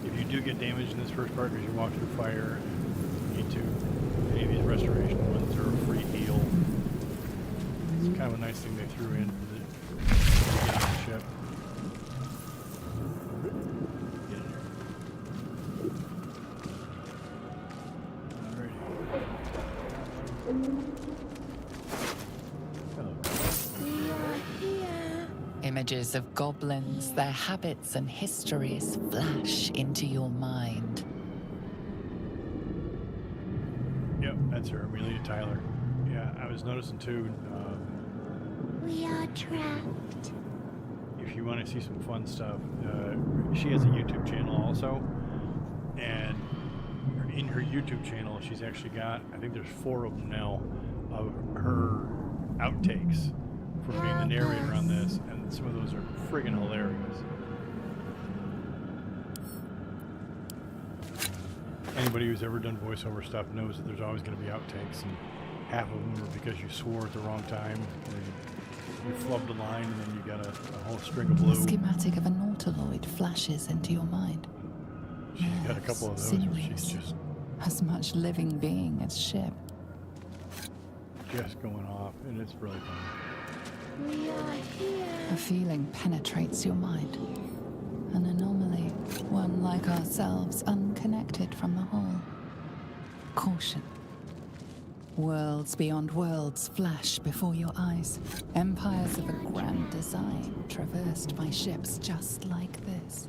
is. If you do get damaged in this first part because you walk through fire and need to, any of these restoration ones are a free heal. It's kind of a nice thing they threw in for the beginning of the ship. Get in here. Alrighty. Hello. Images of goblins, their habits and histories flash into your mind. Yep, that's her, Amelia Tyler. Yeah, I was noticing too. We are trapped. If you want to see some fun stuff, she has a YouTube channel also, and in her YouTube channel, she's actually got, I think there's 4 of them now, of her outtakes from being the narrator on this, and some of those are friggin' hilarious. Anybody who's ever done voiceover stuff knows that there's always going to be outtakes, and half of them are because you swore at the wrong time, and you flubbed a line, and then you got a whole string of The blue. schematic of a nautiloid flashes into your mind. She's got a couple of those where she's just As much living being as ship. going off, and it's really fun. We are here. A feeling penetrates your mind. An anomaly, one like ourselves, unconnected from the whole. Caution. Worlds beyond worlds flash before your eyes. Empires of a grand design, traversed by ships just like this.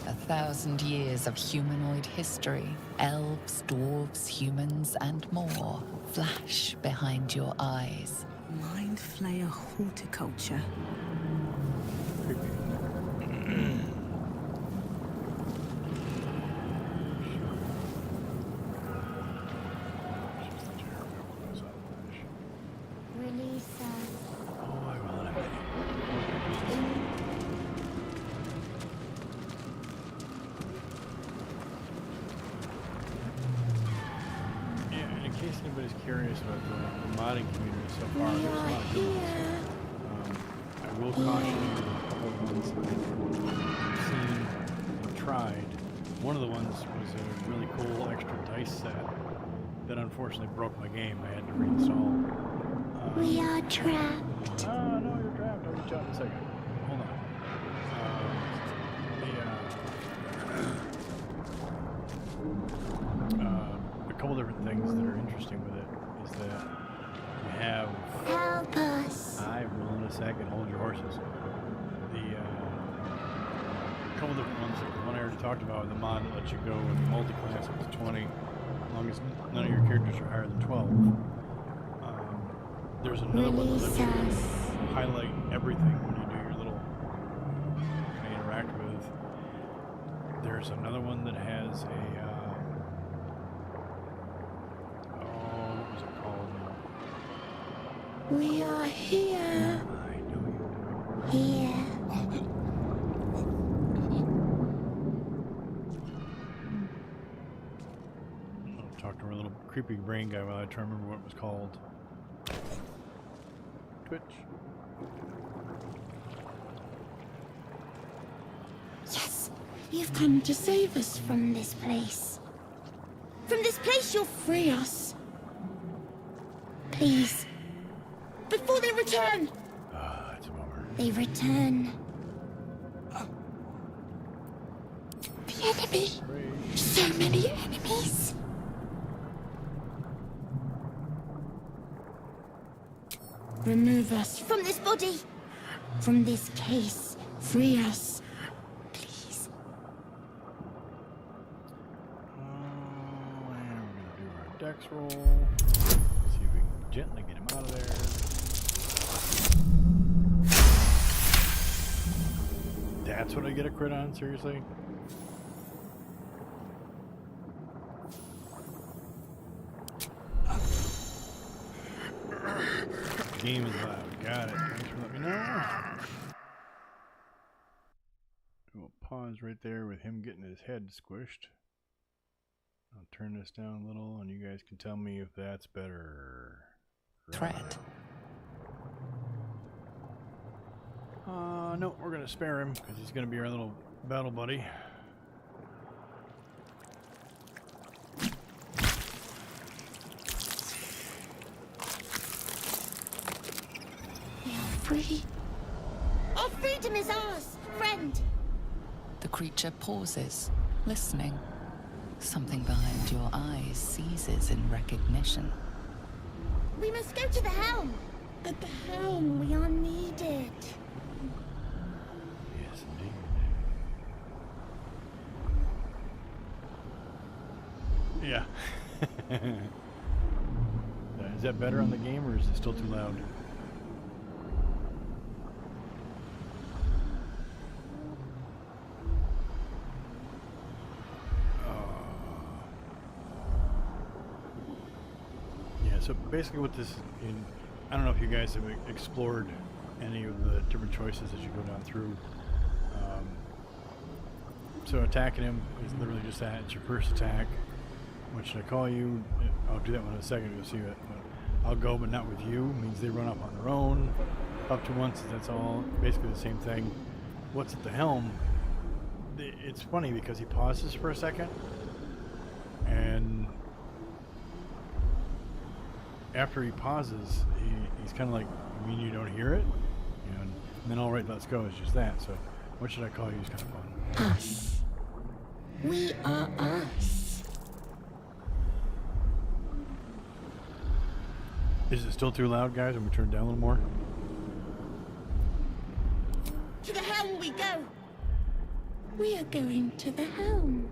1,000 years of humanoid history, elves, dwarves, humans, and more flash behind your eyes. Mind flayer horticulture. Creepy. Release us. Oh, I will in a minute. Yeah, and in case anybody's curious about the modding community so far, there's a lot of good ones. I will caution you with a couple of ones I've seen and tried. One of the ones was a really cool extra dice set that unfortunately broke my game. I had to reinstall. We are trapped. Oh, no, you're trapped. I'll reach out in a second. Hold on. A couple different things that are interesting with it is that you have... Help us. I will in a second. Hold your horses. A couple different ones. The one I already talked about, the mod that lets you go in multi-class up to 20, as long as none of your characters are higher than 12. There's another one that lets you highlight everything when you do your little kind of interact with. There's another one that has a what was it called? We are here. I know you. Here. I'll talk to our little creepy brain guy while I try to remember what it was called. Twitch. Yes, you've come to save us from this place. From this place, you'll free us. Please. Before they return. Ah, it's a bummer. They return. The enemy. So many enemies. Remove us from this body, from this case. Free us, please. And we're gonna do our dex roll. See if we can gently get him out of there. That's what I get a crit on, seriously? Game is loud. Got it. Thanks for letting me know. We'll pause right there with him getting his head squished. I'll turn this down a little and you guys can tell me if that's better. Threat. No, we're gonna spare him because he's gonna be our little battle buddy. We are free. Our freedom is ours, friend. The creature pauses, listening. Something behind your eyes seizes in recognition. We must go to the helm. At the helm, we are needed. Yes, indeed. Yeah. Is that better on the game or is it still too loud? So basically what this, I don't know if you guys have explored any of the different choices as you go down through. So attacking him is literally just that. It's your first attack. What should I call you? I'll do that one in a second. You'll see it. But I'll go, but not with you. Means they run up on their own. Up to once, that's all. Basically the same thing. What's at the helm? It's funny because he pauses for a second. And after he pauses, he's kind of like, you mean you don't hear it? And then all right, let's go is just that. So what should I call you is kind of fun. Us. We are us. Is it still too loud, guys? I'm going to turn it down a little more. To the helm we go. We are going to the helm.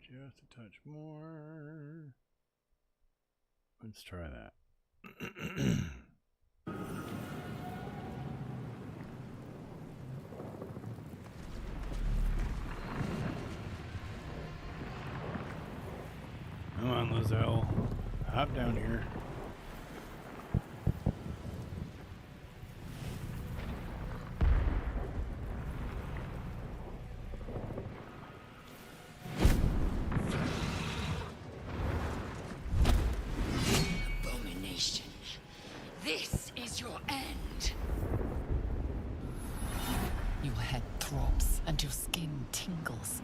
Just a touch more. Let's try that. Come on, Lizelle. Hop down here. This is your end. Your head throbs and your skin tingles.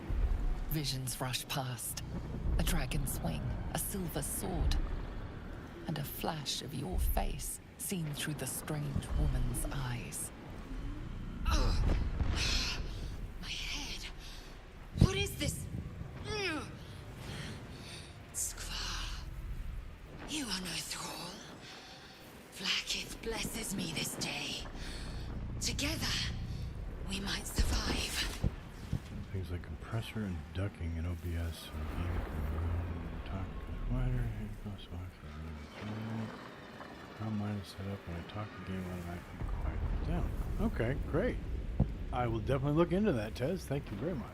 Visions rush past. A dragon's wing, a silver sword, and a flash of your face seen through the strange woman's eyes. Oh, my head. What is this? Skvar, you are no thrall. Vlaakith blesses me this day. Together, we might survive. Things like compressor and ducking in OBS. So game can talk wider. How mine is set up when I talk the game automatically quiet down. Okay, great. I will definitely look into that, Tez. Thank you very much.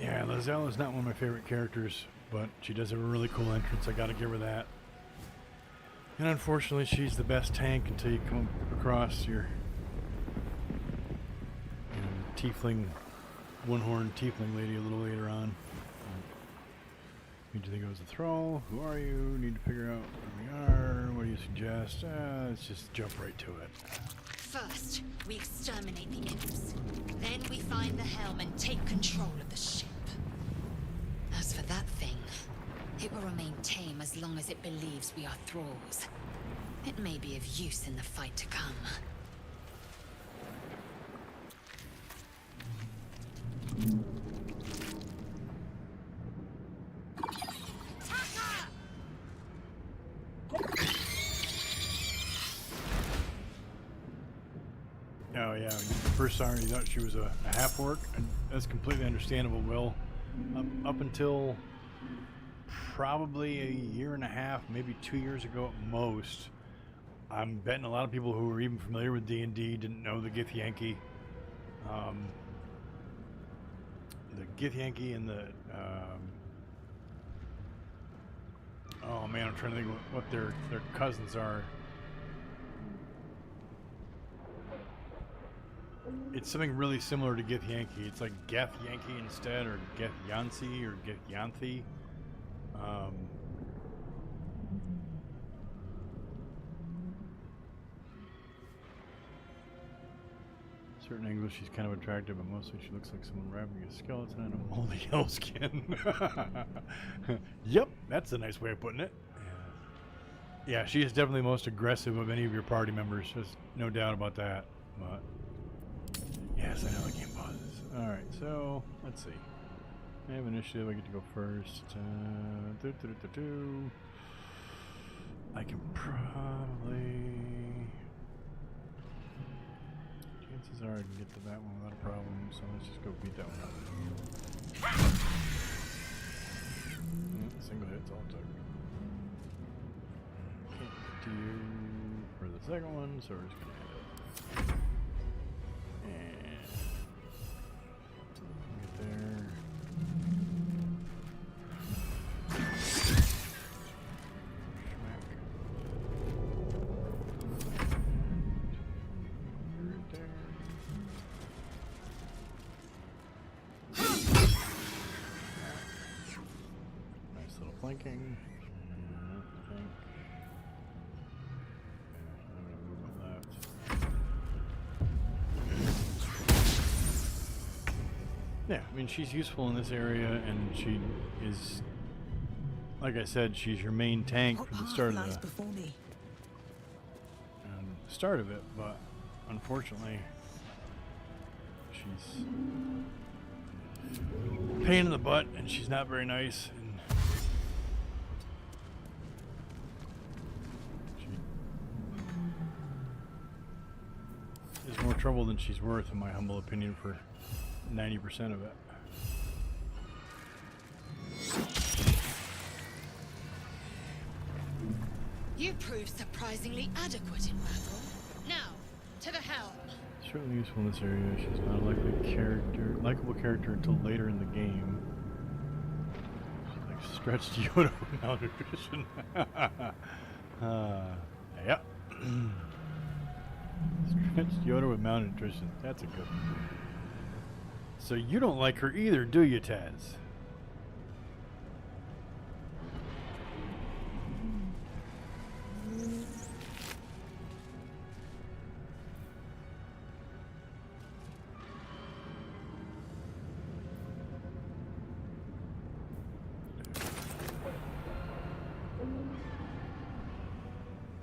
Yeah, Lazelle's not one of my favorite characters, but she does have a really cool entrance. I gotta give her that. And unfortunately, she's the best tank until you come across your tiefling, one-horned tiefling lady a little later on. Need to think it was a thrall. Who are you? Need to figure out where we are. What do you suggest? Let's just jump right to it. First, we exterminate the imps. Then we find the helm and take control of the ship. As for that thing, it will remain tame as long as it believes we are thralls. It may be of use in the fight to come. Oh yeah, when you first saw her, you thought she was a half-orc, and that's completely understandable, Will. Up until probably a year and a half, maybe 2 years ago at most, I'm betting a lot of people who were even familiar with D&D didn't know the Githyanki. The Githyanki and the... oh man, I'm trying to think what their cousins are. It's something really similar to Githyanki. It's like Githyanki instead, or Githyansi, or Githyanthi. Certain angles she's kind of attractive, but mostly she looks like someone wrapping a skeleton in a moldy elf skin. Yep, that's a nice way of putting it. Yeah, she is definitely the most aggressive of any of your party members. There's no doubt about that. But yes, I know the game pauses. Alright, so let's see. I have initiative, I get to go first. I can probably... Chances are I can get to that one without a problem, so let's just go beat that one up. Single hit's all it took. Can't get to you for the second one, so we're just gonna hit it. And get there. Flanking. I think. I'm gonna move my left. Yeah, I mean she's useful in this area, and she is, like I said, she's your main tank for the start of it. But unfortunately, she's a pain in the butt, and she's not very nice. Is more trouble than she's worth, in my humble opinion, for 90% of it. You prove surprisingly adequate in battle. Now, to the helm. Certainly useful in this area. She's not a likable character until later in the game. She's like stretched Yoda with malnutrition. Yeah. Stretched Yoda with malnutrition. That's a good one. So you don't like her either, do you, Taz?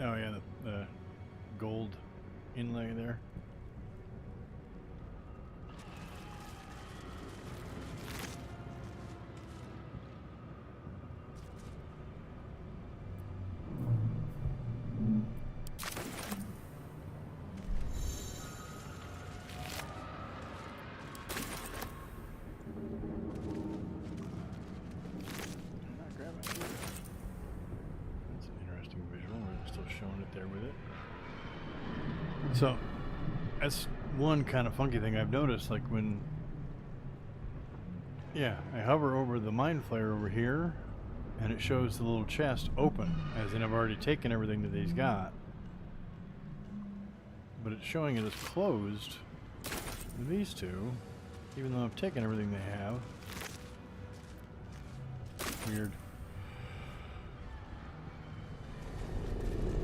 Oh yeah, the gold inlay there. That's an interesting visual. So that's one kind of funky thing I've noticed. Like when, yeah, I hover over the mind flayer over here, and it shows the little chest open, as in I've already taken everything that he's got. But it's showing it as closed with these two, even though I've taken everything they have. Weird.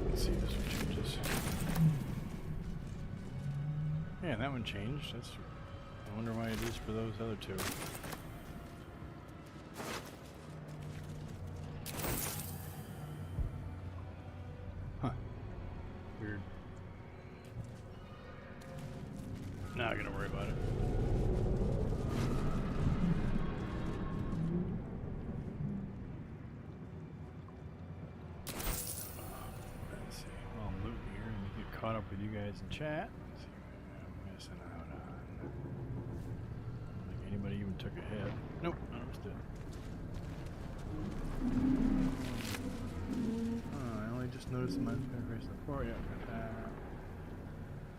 Let's see, this one changes. Yeah, that one changed. That's. I wonder why it is for those other two. Huh. Weird. Not gonna worry about it. Let's see. Well, I'm looting here and get caught up with you guys in chat. Let's see what I'm missing out on. I don't think anybody even took a hit. Nope, none of us did. I only just noticed my face before. Yeah.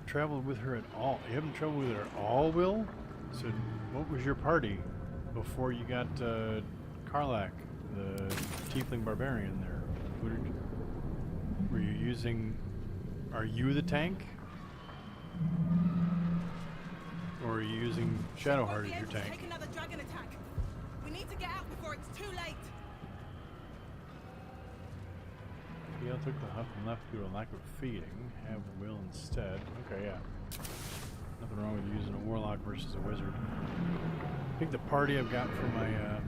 Traveled with her at all? You haven't traveled with her at all, Will? So, what was your party before you got Karlak, the tiefling barbarian there? Were you using? Are you the tank? Or are you using Shadowheart as your tank? Take another dragon attack. We need to get out before it's too late. Gale took the huff and left due to a lack of feeding. Have Will instead. Okay, yeah. Nothing wrong with using a warlock versus a wizard. I think the party I've got for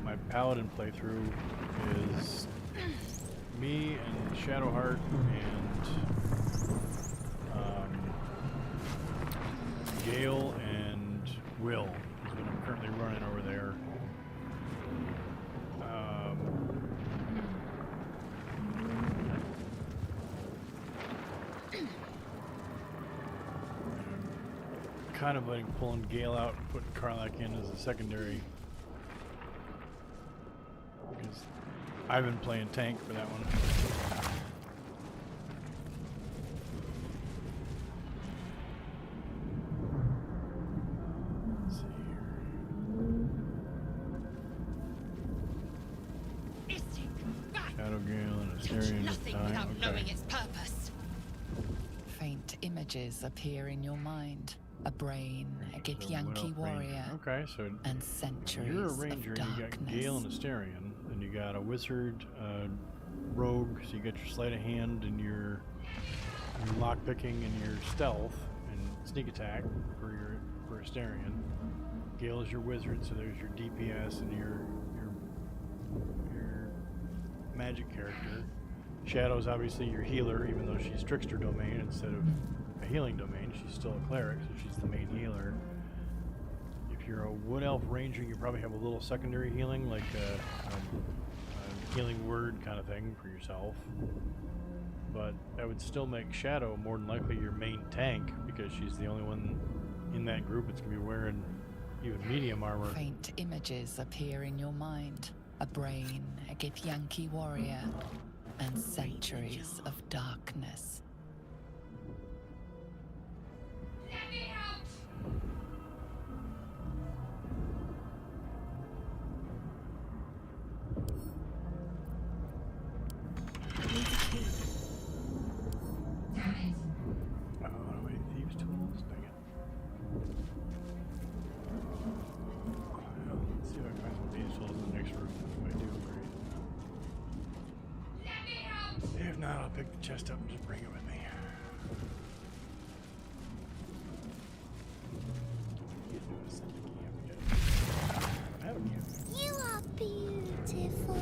my paladin playthrough is me and Shadowheart and Gale and Will is what I'm currently running over there. Kind of like pulling Gale out and putting Karlak in as a secondary, because I've been playing tank for that one. Let's see here. Shadow Gale and Asterion this Nothing time. without Okay. knowing its purpose. Faint images appear in your mind. A brain, a So Githyanki Wood Elf Ranger. warrior, Okay, so and centuries you're a ranger of and you got darkness. Gale and Asterion, and you got a wizard, rogue, so you got your sleight of hand and your lock picking and your stealth and sneak attack for Asterion. Gale is your wizard, so there's your DPS and your magic character. Shadow's obviously your healer, even though she's trickster domain instead of a healing domain. She's still a cleric, so she's the main healer. If you're a wood elf ranger, you probably have a little secondary healing, like a healing word kind of thing for yourself. But that would still make Shadow more than likely your main tank, because she's the only one in that group that's going to be wearing even medium armor. Faint images appear in your mind. A brain, a Githyanki warrior, and centuries of darkness. Oh, no, wait, thieves' tools? Dang it. Well, let's see if I can find some thieves' tools in the next room. If I do, great. If not, I'll pick the chest up and just bring it with me. I have a key. You are beautiful.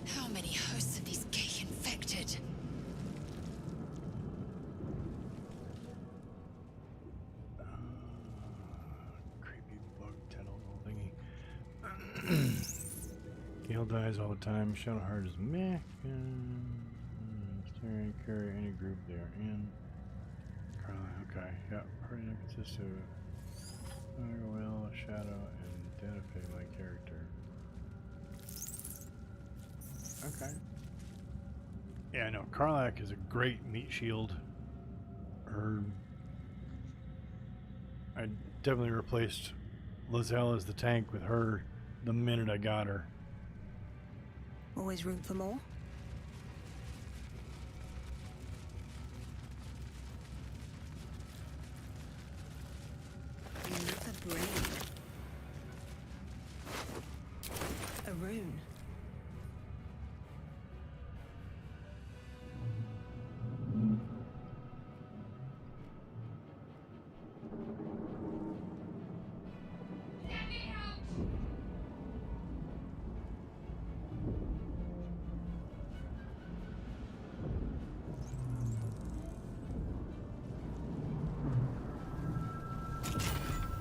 How many hosts of these gay infected? Creepy bug tentacle thingy. Gale dies all the time. Shadowheart is meh. Steering carry any group they are in. Carly, okay. Yeah. Party now consists of I will shadow and identify my character. Okay. Yeah, I know. Karlak is a great meat shield. I definitely replaced Lizelle as the tank with her the minute I got her. Always room for more? Another brain. A rune.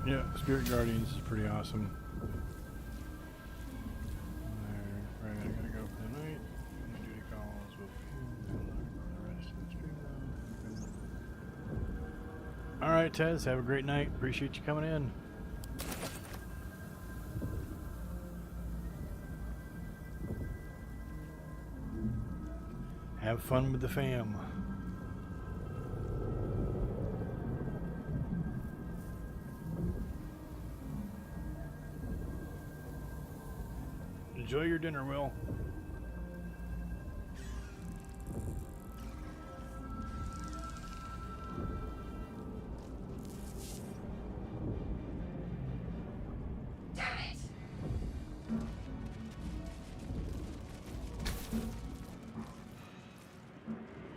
Yeah, Spirit Guardians is pretty awesome. Right, I gotta go for the night. My duty calls will the rest of the stream. Alright, Tez, have a great night. Appreciate you coming in. Have fun with the fam. Enjoy your dinner, Will.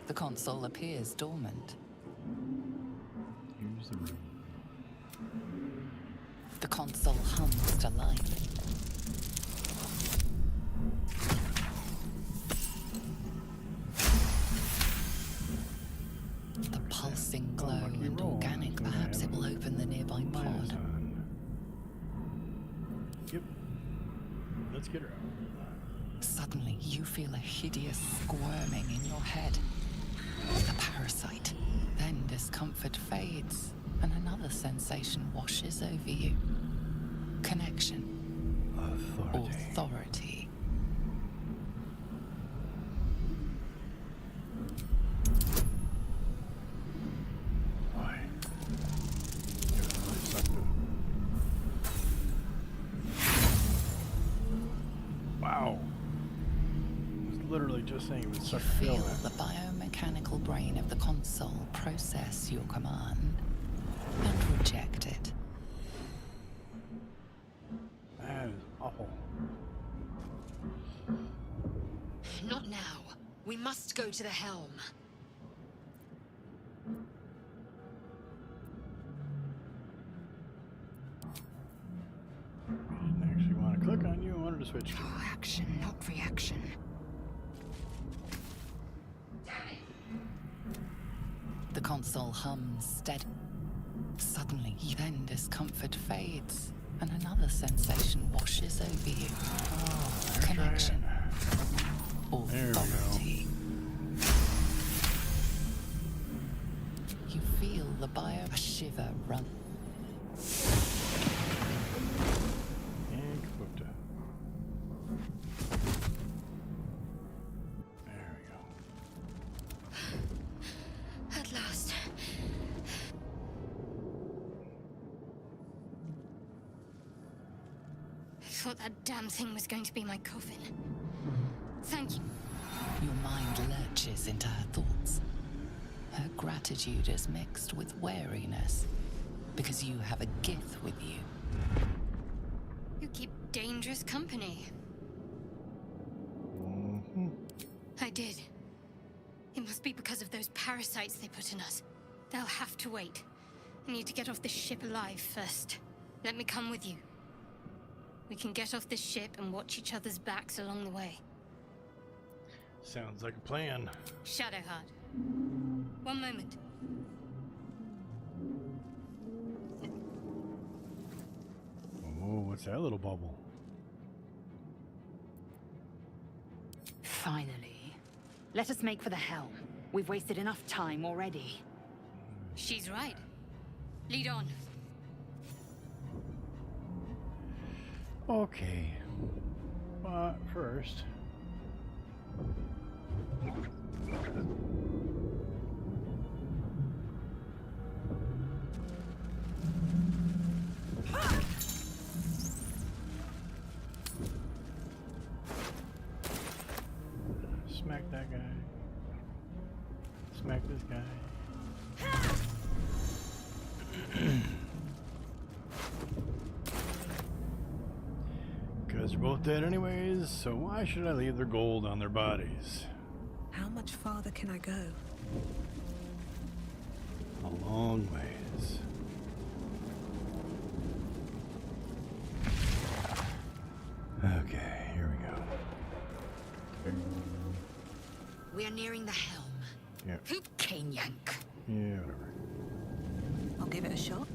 The console appears dormant. Use the room. The console hums to life. The pulsing glow and organic, perhaps it will open the nearby pod. Yep. Let's get her out. Suddenly, you feel a hideous squirming in your head. The parasite. Then discomfort fades, and another sensation washes over you. Connection. Authority. Why? Yeah, it really sucked to... Wow. I was literally just saying it would You suck to feel feel that. the biomechanical brain of the console process your command and reject it. That is awful. Not now. We must go to the helm. I didn't actually want to click on you. I wanted to switch to. Action, not reaction. The console hums steady. Suddenly, then discomfort fades, and another sensation washes over you. Oh, Connection. There we go. Authority. You feel the a shiver run. And kapupta. There we go. At last. I thought that damn thing was going to be my coffin. Thank you. Your mind lurches into her thoughts. Her gratitude is mixed with wariness, because you have a gift with you. You keep dangerous company. Mm-hmm. I did. It must be because of those parasites they put in us. They'll have to wait. I need to get off this ship alive first. Let me come with you. We can get off this ship and watch each other's backs along the way. Sounds like a plan. Shadowheart. One moment. Oh, what's that little bubble? Finally. Let us make for the helm. We've wasted enough time already. She's right. Lead on. Okay. But first. Smack that guy. Smack this guy. Because they're both dead anyways, so why should I leave their gold on their bodies? How much farther can I go? A long ways. Okay, here we go. We are nearing the helm. Yep. Cane yank. Yeah, whatever. I'll give it a shot.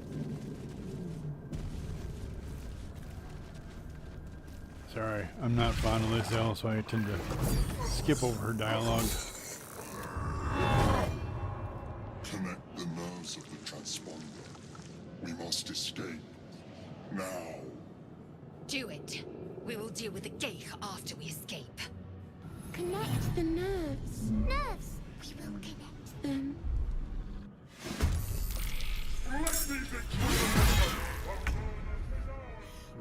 Sorry, I'm not fond of Liz L, so I tend to skip over her dialogue. Connect the nerves of the transponder. We must escape. Now. Do it. We will deal with the gate after we escape. Connect the nerves. Nerves! We will connect them.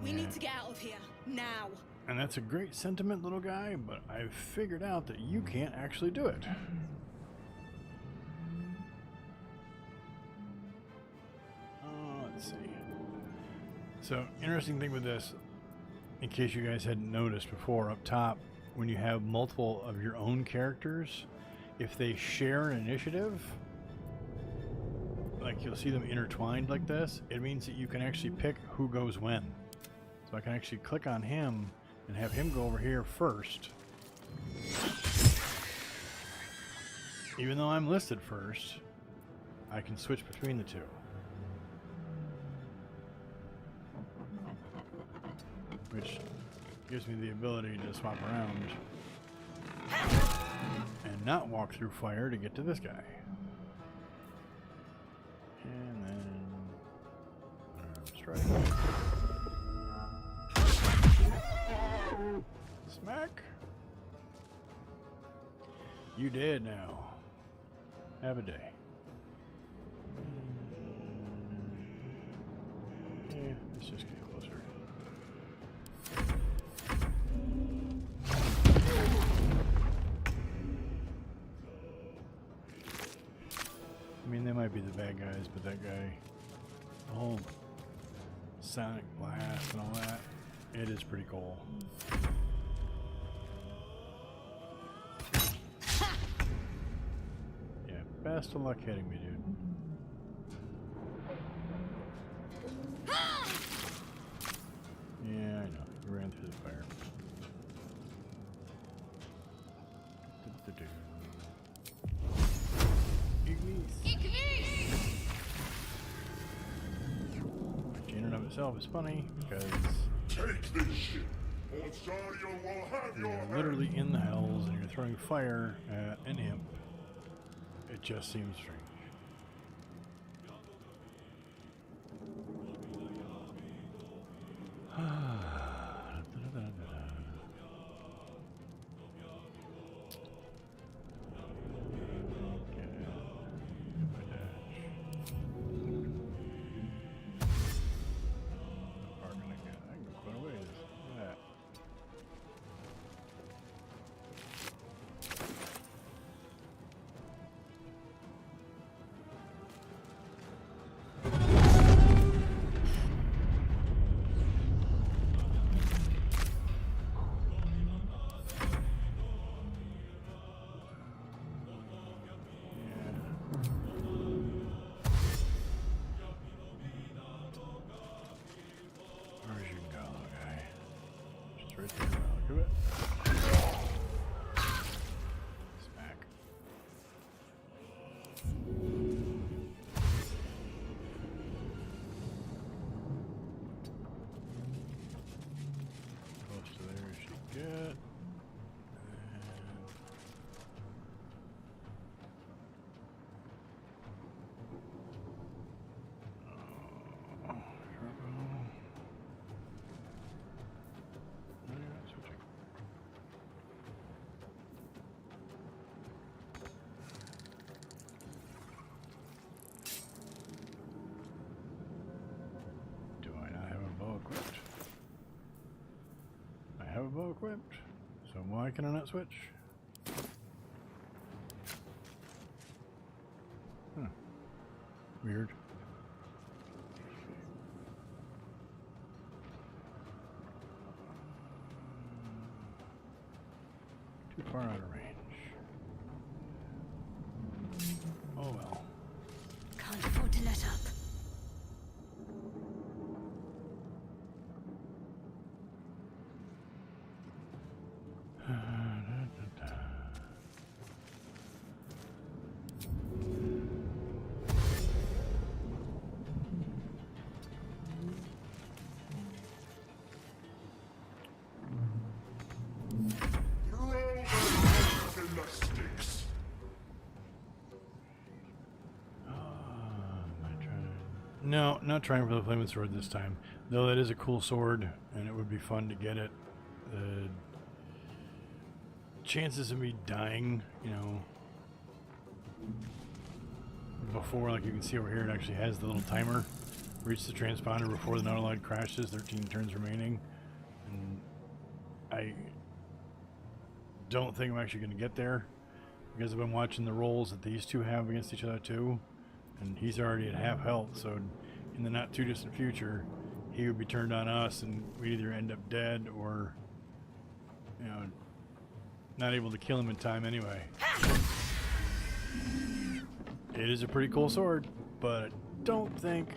We need to get out of here. Now. And that's a great sentiment, little guy, but I've figured out that you can't actually do it. Let's see. So, interesting thing with this, in case you guys hadn't noticed before, up top, when you have multiple of your own characters, if they share an initiative, like you'll see them intertwined like this, it means that you can actually pick who goes when. So I can actually click on him and have him go over here first. Even though I'm listed first, I can switch between the two. Which gives me the ability to swap around and not walk through fire to get to this guy. And then strike. Smack. You dead now. Have a day. Yeah, let's just get closer. I mean, they might be the bad guys, but that guy, the whole sonic blast and all that, it is pretty cool. Yeah, best of luck hitting me, dude. Yeah, I know. You ran through the fire. Which in and of itself is funny because Take this ship, or Zariel will have your you're literally in the hells and you're throwing fire at an imp. It just seems strange. Smack. Close to there she get. equipped. So why can I not switch? Huh. Weird. Too far out of range. Oh well. Can't afford to let up. No, not trying for the flaming sword this time. Though that is a cool sword, and it would be fun to get it. The chances of me dying, you know, before, like you can see over here, it actually has the little timer. Reach the transponder before the not-allowed crashes, 13 turns remaining. And I don't think I'm actually going to get there, because I've been watching the rolls that these two have against each other too. And he's already at half health, so in the not too distant future, he would be turned on us, and we'd either end up dead or, you know, not able to kill him in time anyway. It is a pretty cool sword, but I don't think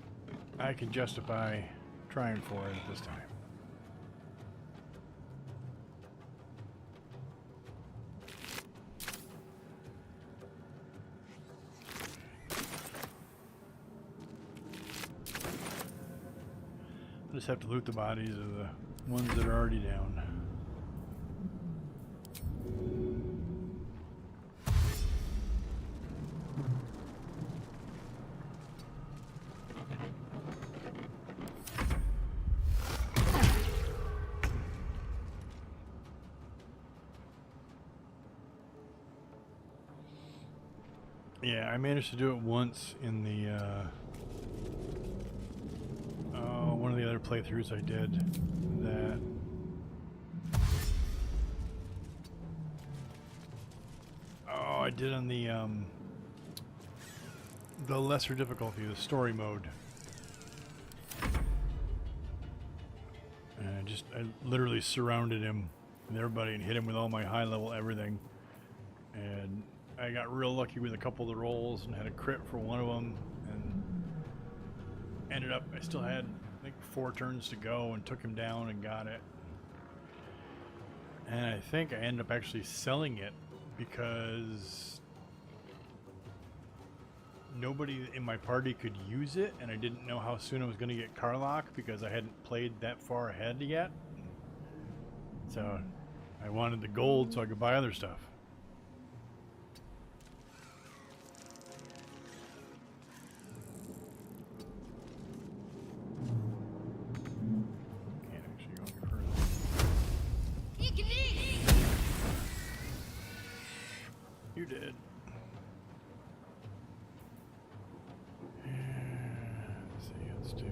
I can justify trying for it at this time. I just have to loot the bodies of the ones that are already down. Yeah, I managed to do it once in the one of the other playthroughs I did. That I did on the lesser difficulty, the story mode. And I literally surrounded him and everybody and hit him with all my high level everything. And I got real lucky with a couple of the rolls and had a crit for one of them, and ended up, I still had, I think, 4 turns to go and took him down and got it. And I think I ended up actually selling it because nobody in my party could use it, and I didn't know how soon I was going to get Carlock because I hadn't played that far ahead yet. So I wanted the gold so I could buy other stuff. Can't actually go any further. You did. Let's see, let's do...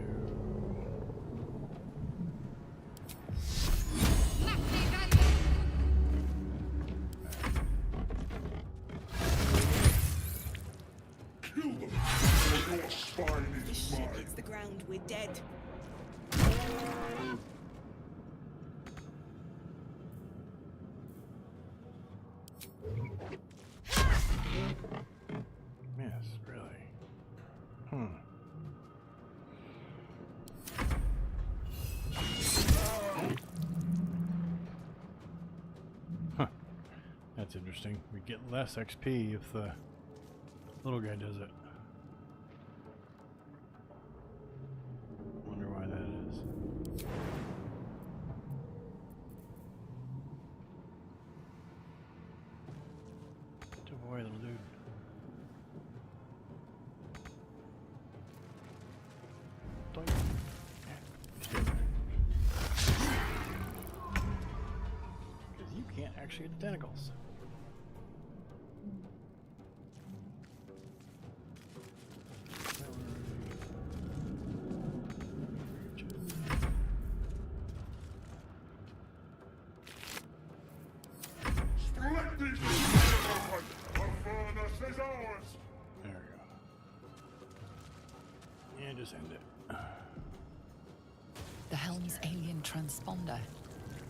Kill them, or your spine is mine. Hits the ground, we're dead. Yes, really. Huh. That's interesting. We get less XP if the little guy does it. Wonder why that is. Jump away, little dude. Doink. Because you can't actually hit the tentacles. These doors open. The furnace is ours. There we go. And just end it. The helm's alien transponder.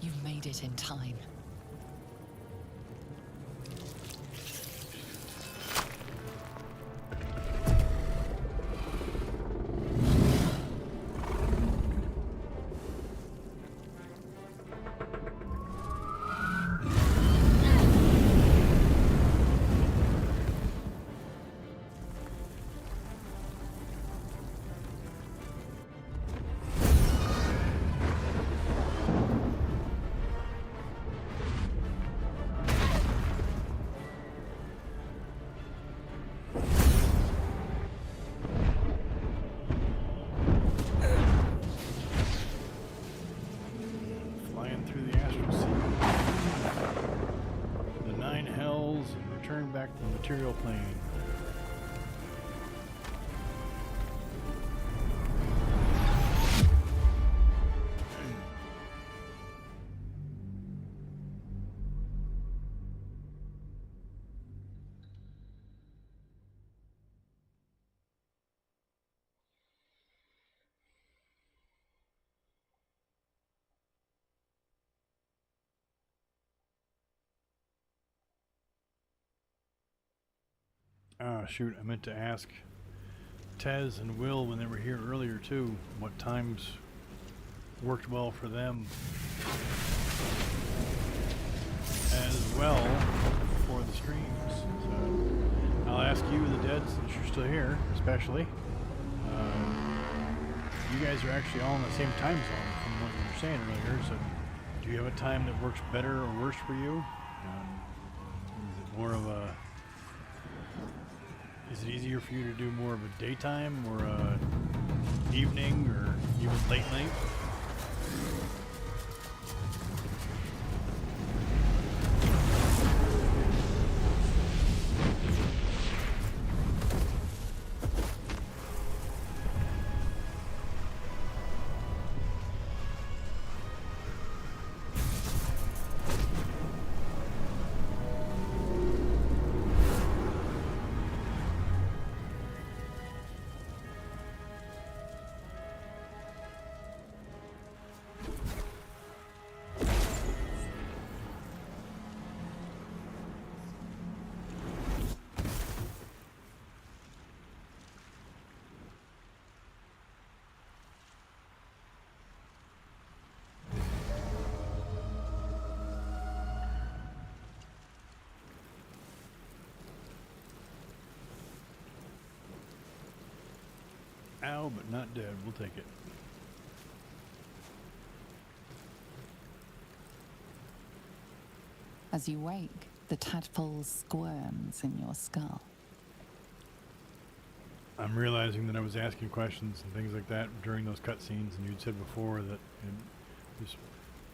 You made it in time. Flying through the astral sea. The 9 hells and return back to the material plane. Ah, shoot, I meant to ask Tez and Will when they were here earlier too, what times worked well for them as well for the streams. So I'll ask you, the Dead, since you're still here, especially. You guys are actually all in the same time zone from what you were saying earlier, so do you have a time that works better or worse for you? Is it more of a... Is it easier for you to do more of a daytime or a evening or even late night? Ow, but not dead. We'll take it. As you wake, the tadpole squirms in your skull. I'm realizing that I was asking questions and things like that during those cutscenes, and you'd said before that it was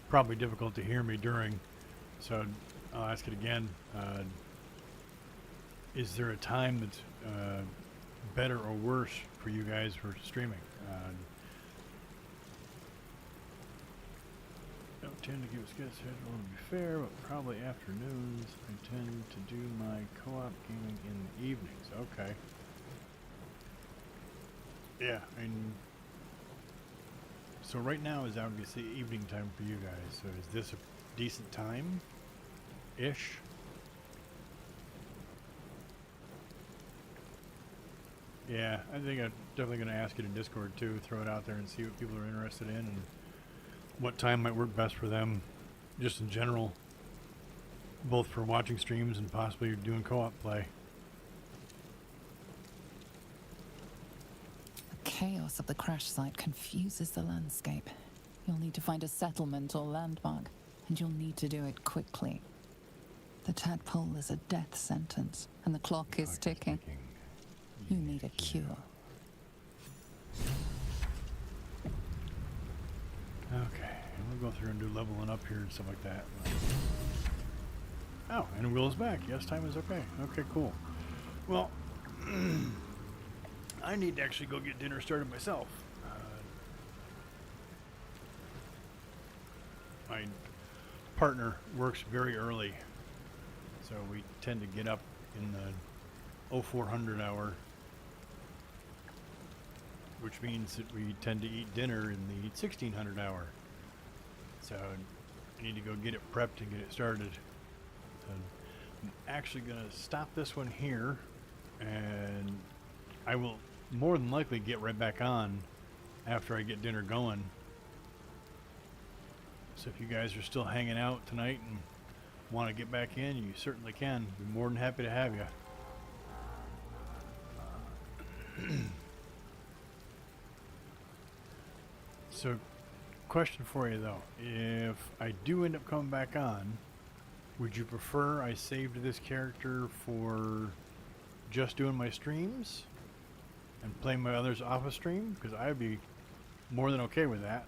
probably difficult to hear me during, so I'll ask it again. Is there a time that's better or worse for you guys for streaming? Don't tend to give a schedule to be fair, but probably afternoons. I tend to do my co-op gaming in the evenings. Okay. Yeah, and so right now is obviously evening time for you guys. So is this a decent time-ish? Yeah, I think I'm definitely going to ask it in Discord too. Throw it out there and see what people are interested in and what time might work best for them, just in general, both for watching streams and possibly doing co-op play. The chaos of the crash site confuses the landscape. You'll need to find a settlement or landmark, and you'll need to do it quickly. The tadpole is a death sentence, and the clock is ticking. You need a cure. Okay, we'll go through and do leveling up here and stuff like that. Oh, and Will is back. Yes, time is okay. Okay, cool. Well, I need to actually go get dinner started myself. My partner works very early, So we tend to get up in the 0400 hour, which means that we tend to eat dinner in the 1600 hour. So I need to go get it prepped and get it started. So I'm actually going to stop this one here, and I will more than likely get right back on after I get dinner going. So if you guys are still hanging out tonight and want to get back in, you certainly can. Be more than happy to have you. So, question for you though. If I do end up coming back on, would you prefer I saved this character for just doing my streams and playing my others off a stream? Because I'd be more than okay with that.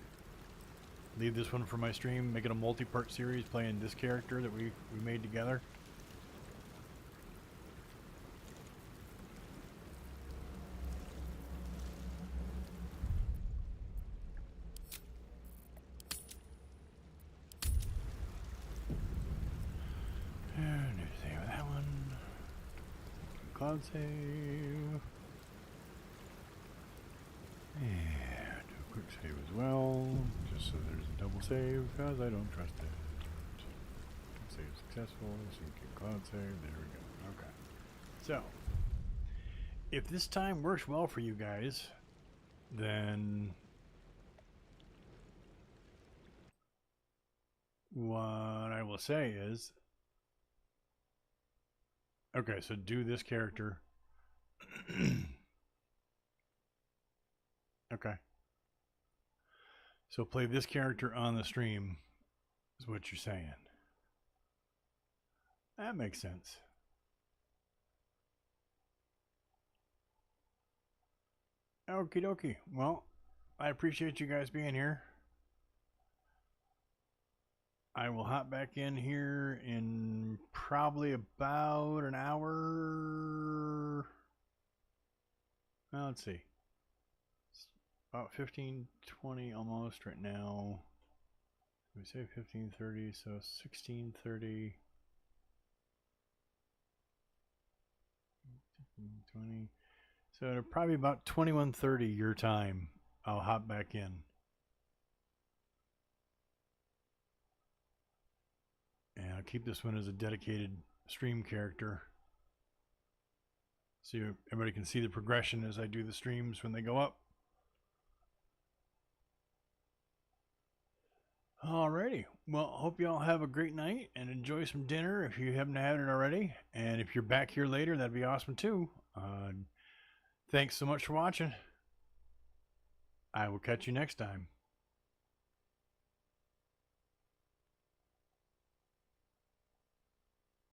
Leave this one for my stream, make it a multi-part series playing this character that we made together. And save that one. Cloud save. And do a quick save as well, just so there's a double save, because I don't trust it. Save successful, so you can cloud save. There we go. Okay. So, if this time works well for you guys, then what I will say is, okay, so do this character. Okay. So play this character on the stream, is what you're saying. That makes sense. Okie dokie. Well, I appreciate you guys being here. I will hop back in here in probably about an hour. Well, let's see. It's about 15:20 almost right now. We say 15:30, so 16:30. 20. So it'll probably about 21:30 your time. I'll hop back in. And I'll keep this one as a dedicated stream character, so everybody can see the progression as I do the streams when they go up. Alrighty. Well, hope you all have a great night and enjoy some dinner if you haven't had it already. And if you're back here later, that'd be awesome too. Thanks so much for watching. I will catch you next time.